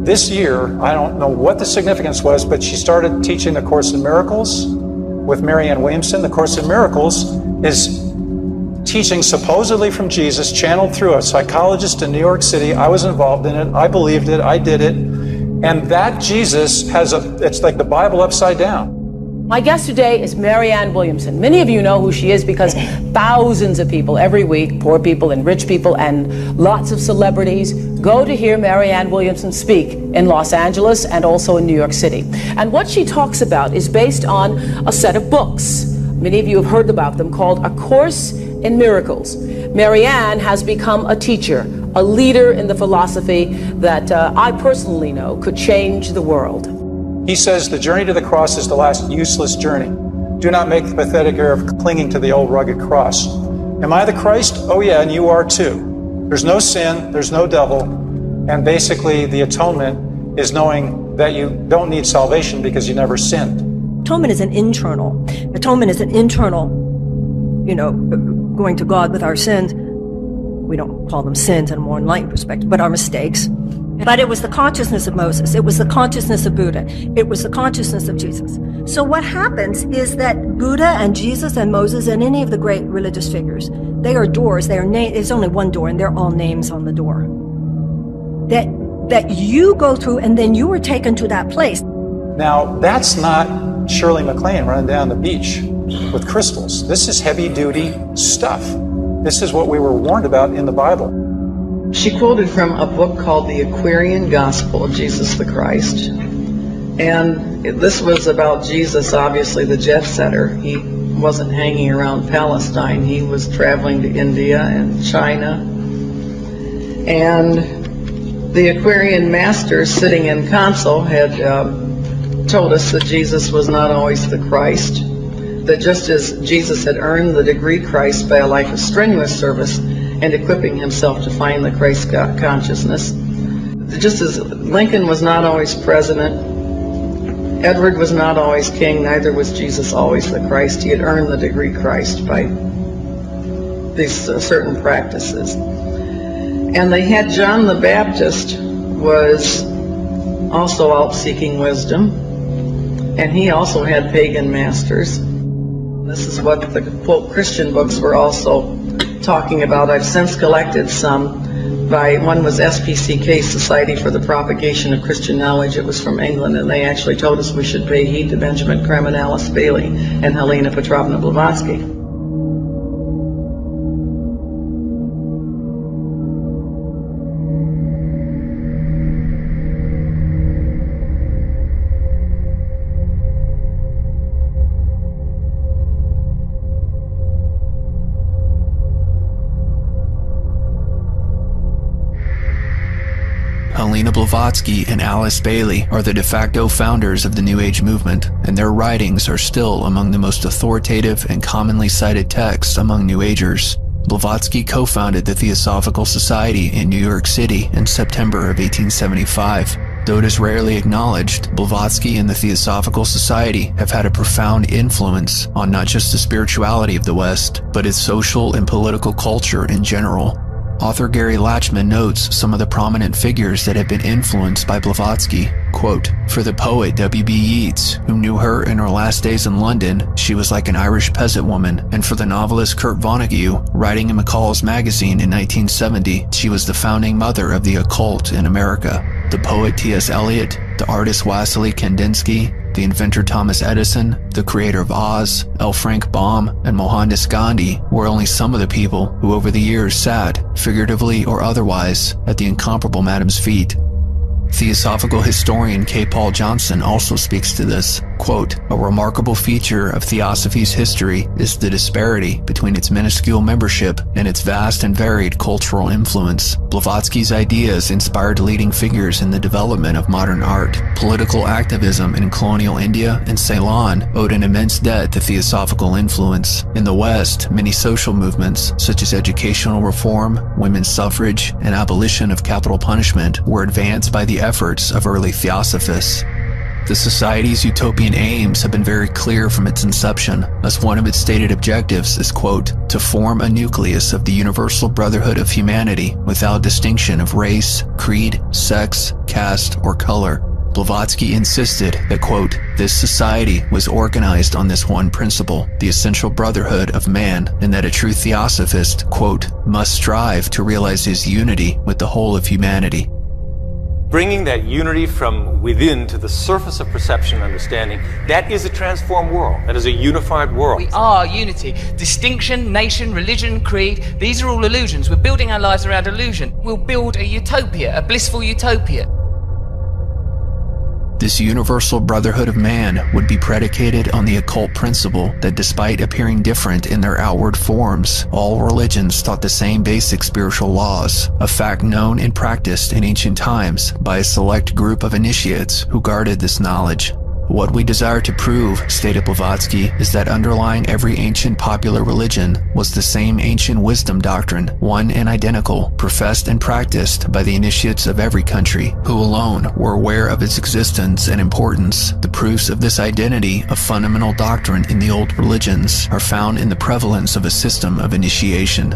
this year, I don't know what the significance was, but she started teaching the Course in Miracles with Marianne Williamson. The Course in Miracles is teaching supposedly from Jesus, channeled through a psychologist in New York City. I was involved in it. I believed it. I did it. And that Jesus it's like the Bible upside down.
My guest today is Marianne Williamson. Many of you know who she is because thousands of people every week, poor people and rich people and lots of celebrities, go to hear Marianne Williamson speak in Los Angeles and also in New York City. And what she talks about is based on a set of books. Many of you have heard about them, called A Course in Miracles. Marianne has become a teacher, a leader in the philosophy that I personally know could change the world.
He says the journey to the cross is the last useless journey. Do not make the pathetic error of clinging to the old rugged cross. Am I the Christ? Oh yeah, and you are too. There's no sin, there's no devil, and basically the atonement is knowing that you don't need salvation because you never sinned.
Atonement is an internal, going to God with our sins. we don't call them sins in a more enlightened perspective, but are mistakes. But it was the consciousness of Moses. It was the consciousness of Buddha. It was the consciousness of Jesus. So what happens is that Buddha and Jesus and Moses and any of the great religious figures, they are doors. They are there's only one door, and they're all names on the door. That you go through, and then you are taken to that place.
Now, that's not Shirley MacLaine running down the beach with crystals. This is heavy-duty stuff. This is what we were warned about in the Bible.
She quoted from a book called The Aquarian Gospel of Jesus the Christ. And this was about Jesus, obviously the jet setter. He wasn't hanging around Palestine. He was traveling to India and China. And the Aquarian masters sitting in council had told us that Jesus was not always the Christ. That just as Jesus had earned the degree Christ by a life of strenuous service and equipping himself to find the Christ consciousness, just as Lincoln was not always president, Edward was not always king, neither was Jesus always the Christ. He had earned the degree Christ by these certain practices. And they had John the Baptist was also out seeking wisdom, and he also had pagan masters. This is what the quote Christian books were also talking about. I've since collected some. One was SPCK, Society for the Propagation of Christian Knowledge. It was from England, and they actually told us we should pay heed to Benjamin Criminalis Bailey and Helena Petrovna Blavatsky.
Helena Blavatsky and Alice Bailey are the de facto founders of the New Age movement, and their writings are still among the most authoritative and commonly cited texts among New Agers. Blavatsky co-founded the Theosophical Society in New York City in September of 1875. Though it is rarely acknowledged, Blavatsky and the Theosophical Society have had a profound influence on not just the spirituality of the West, but its social and political culture in general. Author Gary Lachman notes some of the prominent figures that have been influenced by Blavatsky. Quote, "For the poet W.B. Yeats, who knew her in her last days in London, she was like an Irish peasant woman, and for the novelist Kurt Vonnegut, writing in McCall's magazine in 1970, she was the founding mother of the occult in America. The poet T.S. Eliot, the artist Wassily Kandinsky, the inventor Thomas Edison, the creator of Oz, L. Frank Baum, and Mohandas Gandhi were only some of the people who over the years sat, figuratively or otherwise, at the incomparable Madam's feet." Theosophical historian K. Paul Johnson also speaks to this. Quote, "A remarkable feature of Theosophy's history is the disparity between its minuscule membership and its vast and varied cultural influence. Blavatsky's ideas inspired leading figures in the development of modern art. Political activism in colonial India and Ceylon owed an immense debt to theosophical influence. In the West, many social movements, such as educational reform, women's suffrage, and abolition of capital punishment, were advanced by the efforts of early theosophists. The Society's utopian aims have been very clear from its inception, as one of its stated objectives is, quote, to form a nucleus of the universal brotherhood of humanity without distinction of race, creed, sex, caste, or color. Blavatsky insisted that, quote, this society was organized on this one principle, the essential brotherhood of man, and that a true theosophist, quote, must strive to realize his unity with the whole of humanity.
Bringing that unity from within to the surface of perception and understanding, that is a transformed world. That is a unified world.
We are unity. Distinction, nation, religion, creed, these are all illusions. We're building our lives around illusion. We'll build a utopia, a blissful utopia.
This universal brotherhood of man would be predicated on the occult principle that despite appearing different in their outward forms, all religions taught the same basic spiritual laws, a fact known and practiced in ancient times by a select group of initiates who guarded this knowledge. What we desire to prove, stated Blavatsky, is that underlying every ancient popular religion was the same ancient wisdom doctrine, one and identical, professed and practiced by the initiates of every country, who alone were aware of its existence and importance. The proofs of this identity of fundamental doctrine in the old religions are found in the prevalence of a system of initiation.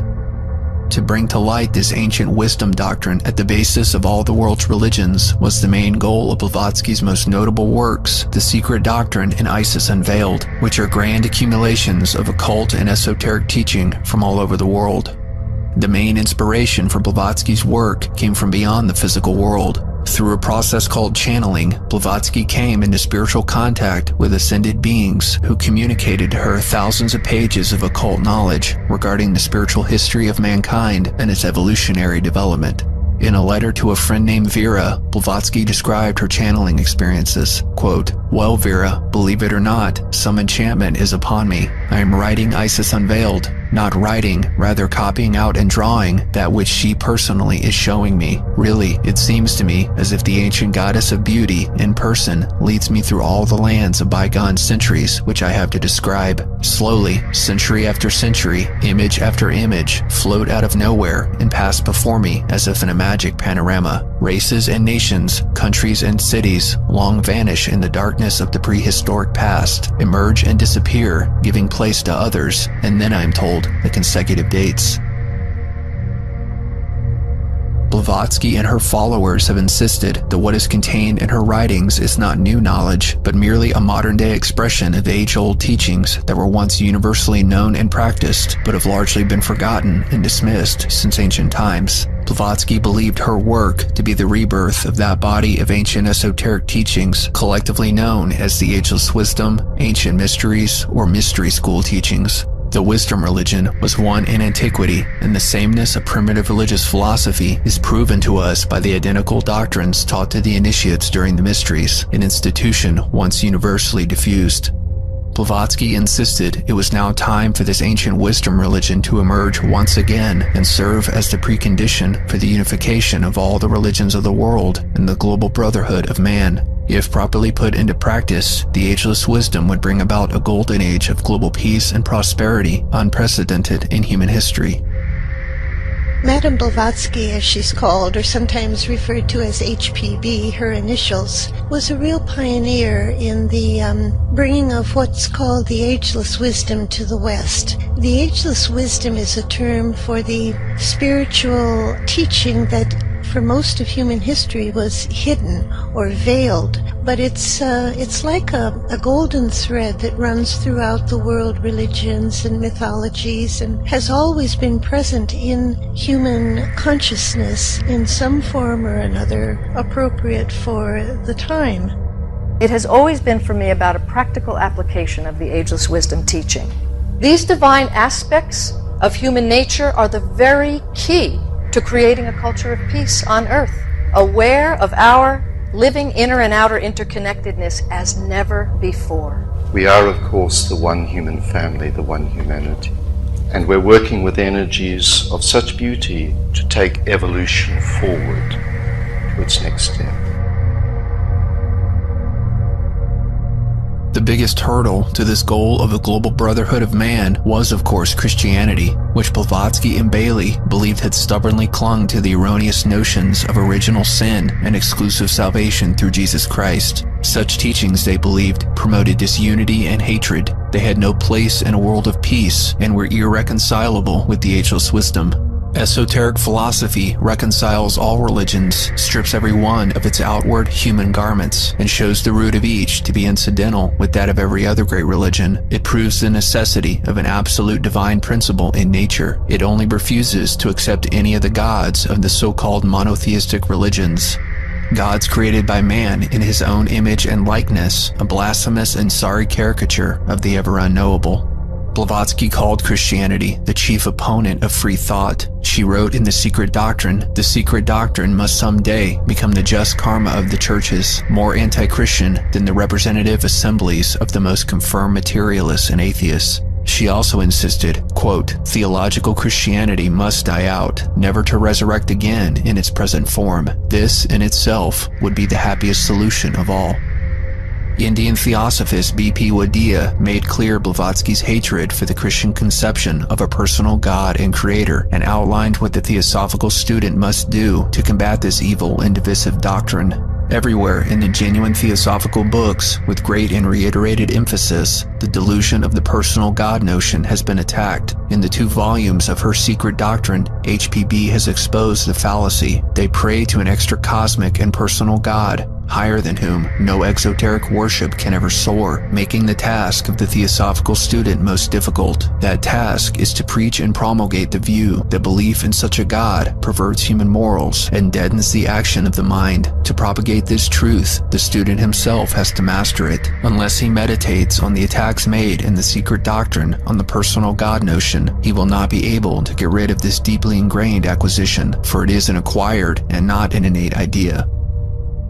To bring to light this ancient wisdom doctrine at the basis of all the world's religions was the main goal of Blavatsky's most notable works, The Secret Doctrine and Isis Unveiled, which are grand accumulations of occult and esoteric teaching from all over the world. The main inspiration for Blavatsky's work came from beyond the physical world. Through a process called channeling, Blavatsky came into spiritual contact with ascended beings who communicated to her thousands of pages of occult knowledge regarding the spiritual history of mankind and its evolutionary development. In a letter to a friend named Vera, Blavatsky described her channeling experiences. Quote, "Well, Vera, believe it or not, some enchantment is upon me. I am writing Isis Unveiled, not writing, rather copying out and drawing that which she personally is showing me. Really, it seems to me as if the ancient goddess of beauty, in person, leads me through all the lands of bygone centuries which I have to describe. Slowly, century after century, image after image, float out of nowhere and pass before me as if in a magic panorama. Races and nations, countries and cities, long vanish in the darkness of the prehistoric past, emerge and disappear, giving place to others, and then I am told the consecutive dates." Blavatsky and her followers have insisted that what is contained in her writings is not new knowledge, but merely a modern-day expression of age-old teachings that were once universally known and practiced, but have largely been forgotten and dismissed since ancient times. Blavatsky believed her work to be the rebirth of that body of ancient esoteric teachings collectively known as the Ageless Wisdom, Ancient Mysteries, or Mystery School teachings. The wisdom religion was one in antiquity, and the sameness of primitive religious philosophy is proven to us by the identical doctrines taught to the initiates during the mysteries, an institution once universally diffused. Blavatsky insisted it was now time for this ancient wisdom religion to emerge once again and serve as the precondition for the unification of all the religions of the world and the global brotherhood of man. If properly put into practice, the ageless wisdom would bring about a golden age of global peace and prosperity unprecedented in human history.
Madame Blavatsky, as she's called, or sometimes referred to as HPB, her initials, was a real pioneer in the bringing of what's called the ageless wisdom to the West. The ageless wisdom is a term for the spiritual teaching that for most of human history was hidden or veiled, but it's like a golden thread that runs throughout the world religions and mythologies and has always been present in human consciousness in some form or another appropriate for the time.
It has always been for me about a practical application of the ageless wisdom teaching. These divine aspects of human nature are the very key to creating a culture of peace on earth, aware of our living inner and outer interconnectedness as never before.
We are, of course, the one human family, the one humanity. And we're working with energies of such beauty to take evolution forward to its next step.
The biggest hurdle to this goal of a global brotherhood of man was, of course, Christianity, which Blavatsky and Bailey believed had stubbornly clung to the erroneous notions of original sin and exclusive salvation through Jesus Christ. Such teachings, they believed, promoted disunity and hatred. They had no place in a world of peace and were irreconcilable with the ageless wisdom. Esoteric philosophy reconciles all religions, strips every one of its outward human garments, and shows the root of each to be incidental with that of every other great religion. It proves the necessity of an absolute divine principle in nature. It only refuses to accept any of the gods of the so-called monotheistic religions. Gods created by man in his own image and likeness, a blasphemous and sorry caricature of the ever unknowable. Blavatsky called Christianity the chief opponent of free thought. She wrote in The Secret Doctrine, "The secret doctrine must someday become the just karma of the churches, more anti-Christian than the representative assemblies of the most confirmed materialists and atheists." She also insisted, quote, "Theological Christianity must die out, never to resurrect again in its present form. This in itself would be the happiest solution of all." Indian theosophist B.P. Wadia made clear Blavatsky's hatred for the Christian conception of a personal God and creator and outlined what the theosophical student must do to combat this evil and divisive doctrine. Everywhere in the genuine theosophical books, with great and reiterated emphasis, the delusion of the personal God notion has been attacked. In the 2 volumes of her secret doctrine, HPB has exposed the fallacy. They pray to an extra cosmic and personal God, higher than whom no exoteric worship can ever soar, making the task of the theosophical student most difficult. That task is to preach and promulgate the view that belief in such a God perverts human morals and deadens the action of the mind. To propagate this truth, the student himself has to master it. Unless he meditates on the attacks made in the secret doctrine on the personal God notion, he will not be able to get rid of this deeply ingrained acquisition, for it is an acquired and not an innate idea.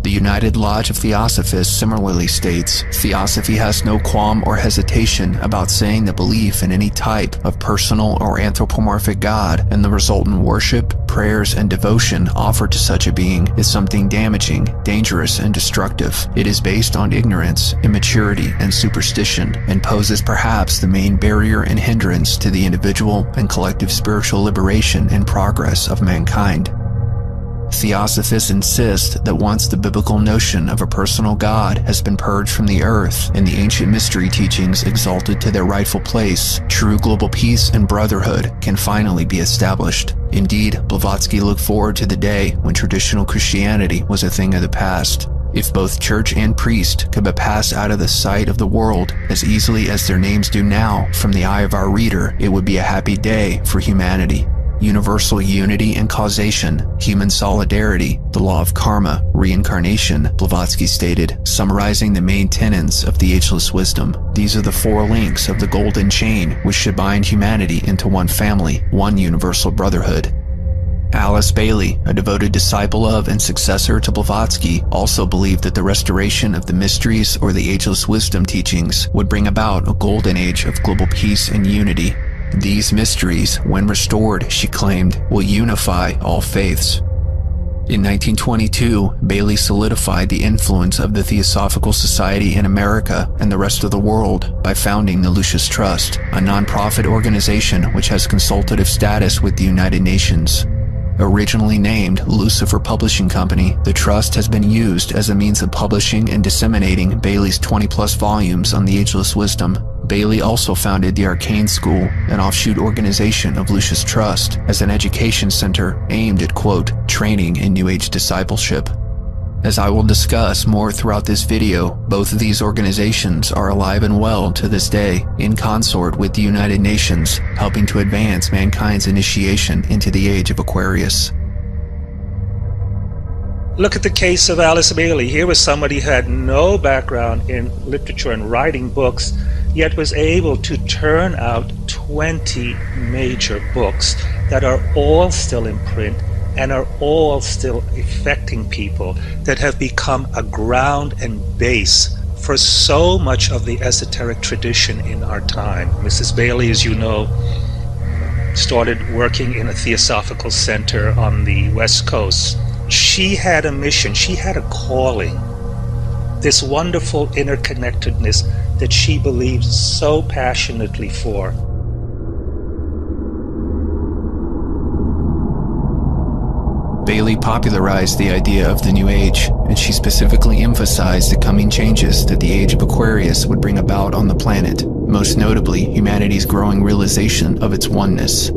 The United Lodge of Theosophists similarly states, Theosophy has no qualm or hesitation about saying that belief in any type of personal or anthropomorphic God and the resultant worship, prayers, and devotion offered to such a being is something damaging, dangerous, and destructive. It is based on ignorance, immaturity, and superstition, and poses perhaps the main barrier and hindrance to the individual and collective spiritual liberation and progress of mankind. Theosophists insist that once the biblical notion of a personal God has been purged from the earth and the ancient mystery teachings exalted to their rightful place, true global peace and brotherhood can finally be established. Indeed, Blavatsky looked forward to the day when traditional Christianity was a thing of the past. If both church and priest could but pass out of the sight of the world as easily as their names do now from the eye of our reader, it would be a happy day for humanity. Universal unity and causation, human solidarity, the law of karma, reincarnation, Blavatsky stated, summarizing the main tenets of the ageless wisdom. These are the 4 links of the golden chain which should bind humanity into one family, one universal brotherhood. Alice Bailey, a devoted disciple of and successor to Blavatsky, also believed that the restoration of the mysteries or the ageless wisdom teachings would bring about a golden age of global peace and unity. These mysteries, when restored, she claimed, will unify all faiths. In 1922, Bailey solidified the influence of the Theosophical Society in America and the rest of the world by founding the Lucis Trust, a non-profit organization which has consultative status with the United Nations. Originally named Lucifer Publishing Company, the trust has been used as a means of publishing and disseminating Bailey's 20-plus volumes on the ageless wisdom. Bailey also founded the Arcane School, an offshoot organization of Lucis Trust, as an education center aimed at, quote, training in New Age discipleship. As I will discuss more throughout this video, both of these organizations are alive and well to this day, in consort with the United Nations, helping to advance mankind's initiation into the age of Aquarius.
Look at the case of Alice Bailey. Here was somebody who had no background in literature and writing books, yet was able to turn out 20 major books that are all still in print and are all still affecting people, that have become a ground and base for so much of the esoteric tradition in our time. Mrs. Bailey, as you know, started working in a theosophical center on the West Coast. She had a mission, she had a calling, this wonderful interconnectedness that she believed so passionately for.
Bailey popularized the idea of the New Age, and she specifically emphasized the coming changes that the Age of Aquarius would bring about on the planet, most notably humanity's growing realization of its oneness.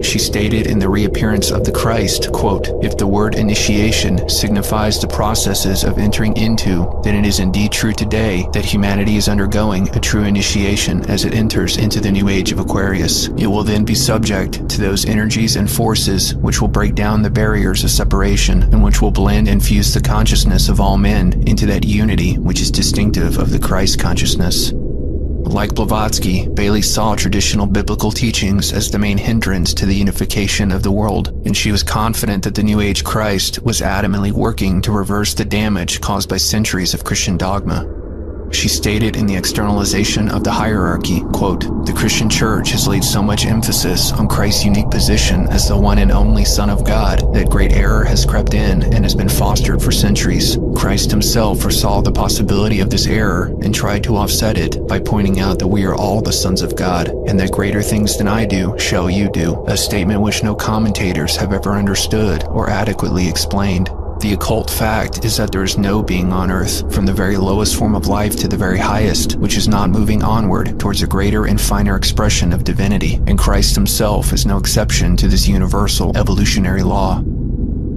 She stated in the reappearance of the Christ, quote, "If the word initiation signifies the processes of entering into, then it is indeed true today that humanity is undergoing a true initiation as it enters into the new age of Aquarius. It will then be subject to those energies and forces which will break down the barriers of separation and which will blend and fuse the consciousness of all men into that unity which is distinctive of the Christ consciousness." Like Blavatsky, Bailey saw traditional biblical teachings as the main hindrance to the unification of the world, and she was confident that the New Age Christ was adamantly working to reverse the damage caused by centuries of Christian dogma. She stated in the externalization of the hierarchy, quote, "The Christian Church has laid so much emphasis on Christ's unique position as the one and only Son of God that great error has crept in and has been fostered for centuries. Christ himself foresaw the possibility of this error and tried to offset it by pointing out that we are all the sons of God, and that greater things than I do shall you do, a statement which no commentators have ever understood or adequately explained. The occult fact is that there is no being on Earth, from the very lowest form of life to the very highest, which is not moving onward towards a greater and finer expression of divinity, and Christ himself is no exception to this universal evolutionary law.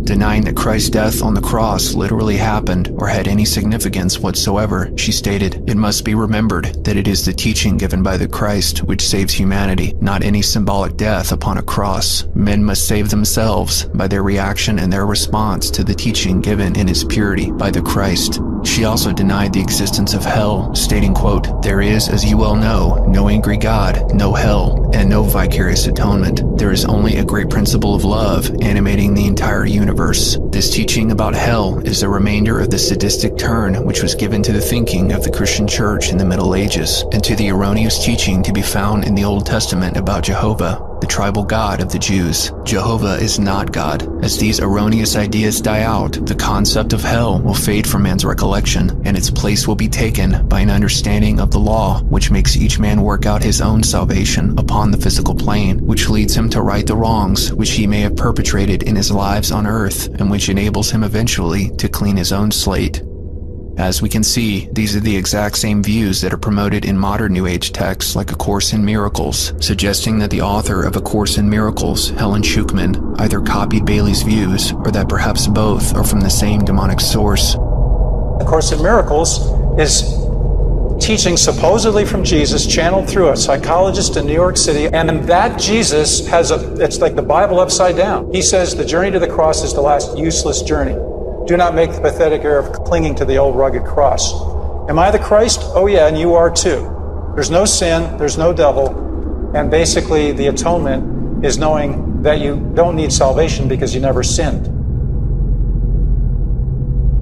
Denying that Christ's death on the cross literally happened or had any significance whatsoever, she stated, "It must be remembered that it is the teaching given by the Christ which saves humanity, not any symbolic death upon a cross. Men must save themselves by their reaction and their response to the teaching given in its purity by the Christ." She also denied the existence of hell, stating, quote, "There is, as you well know, no angry God, no hell, and no vicarious atonement. There is only a great principle of love animating the entire universe. This teaching about hell is a remainder of the sadistic turn which was given to the thinking of the Christian Church in the Middle Ages, and to the erroneous teaching to be found in the Old Testament about Jehovah, the tribal god of the Jews. Jehovah is not God. As these erroneous ideas die out, the concept of hell will fade from man's recollection, and its place will be taken by an understanding of the law, which makes each man work out his own salvation upon the physical plane, which leads him to right the wrongs which he may have perpetrated in his lives on earth, and which enables him eventually to clean his own slate. As we can see, these are the exact same views that are promoted in modern New Age texts like A Course in Miracles, suggesting that the author of A Course in Miracles, Helen Schucman, either copied Bailey's views or that perhaps both are from the same demonic source.
A Course in Miracles is teaching supposedly from Jesus, channeled through a psychologist in New York City, and that Jesus it's like the Bible upside down. He says the journey to the cross is the last useless journey. Do not make the pathetic error of clinging to the old rugged cross. Am I the Christ? Oh yeah, and you are too. There's no sin, there's no devil, and basically the atonement is knowing that you don't need salvation because you never sinned.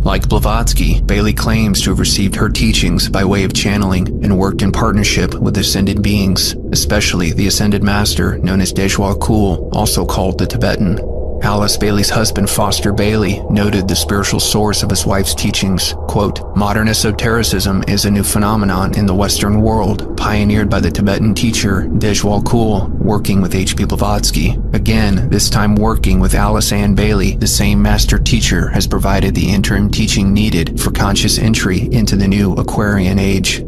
Like Blavatsky, Bailey claims to have received her teachings by way of channeling and worked in partnership with ascended beings, especially the ascended master known as Dejwa Kul, also called the Tibetan. Alice Bailey's husband, Foster Bailey, noted the spiritual source of his wife's teachings. Quote, "Modern esotericism is a new phenomenon in the Western world, pioneered by the Tibetan teacher Dejwa Kul, working with H.P. Blavatsky. Again, this time working with Alice Ann Bailey, the same master teacher has provided the interim teaching needed for conscious entry into the new Aquarian age."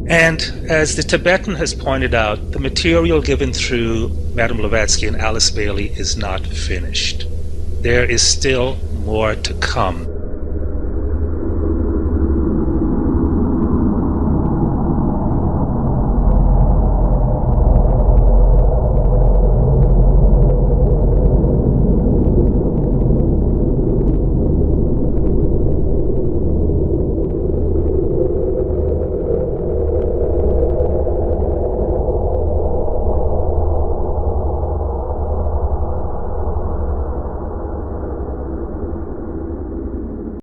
And as the Tibetan has pointed out, the material given through Madame Blavatsky and Alice Bailey is not finished. There is still more to come.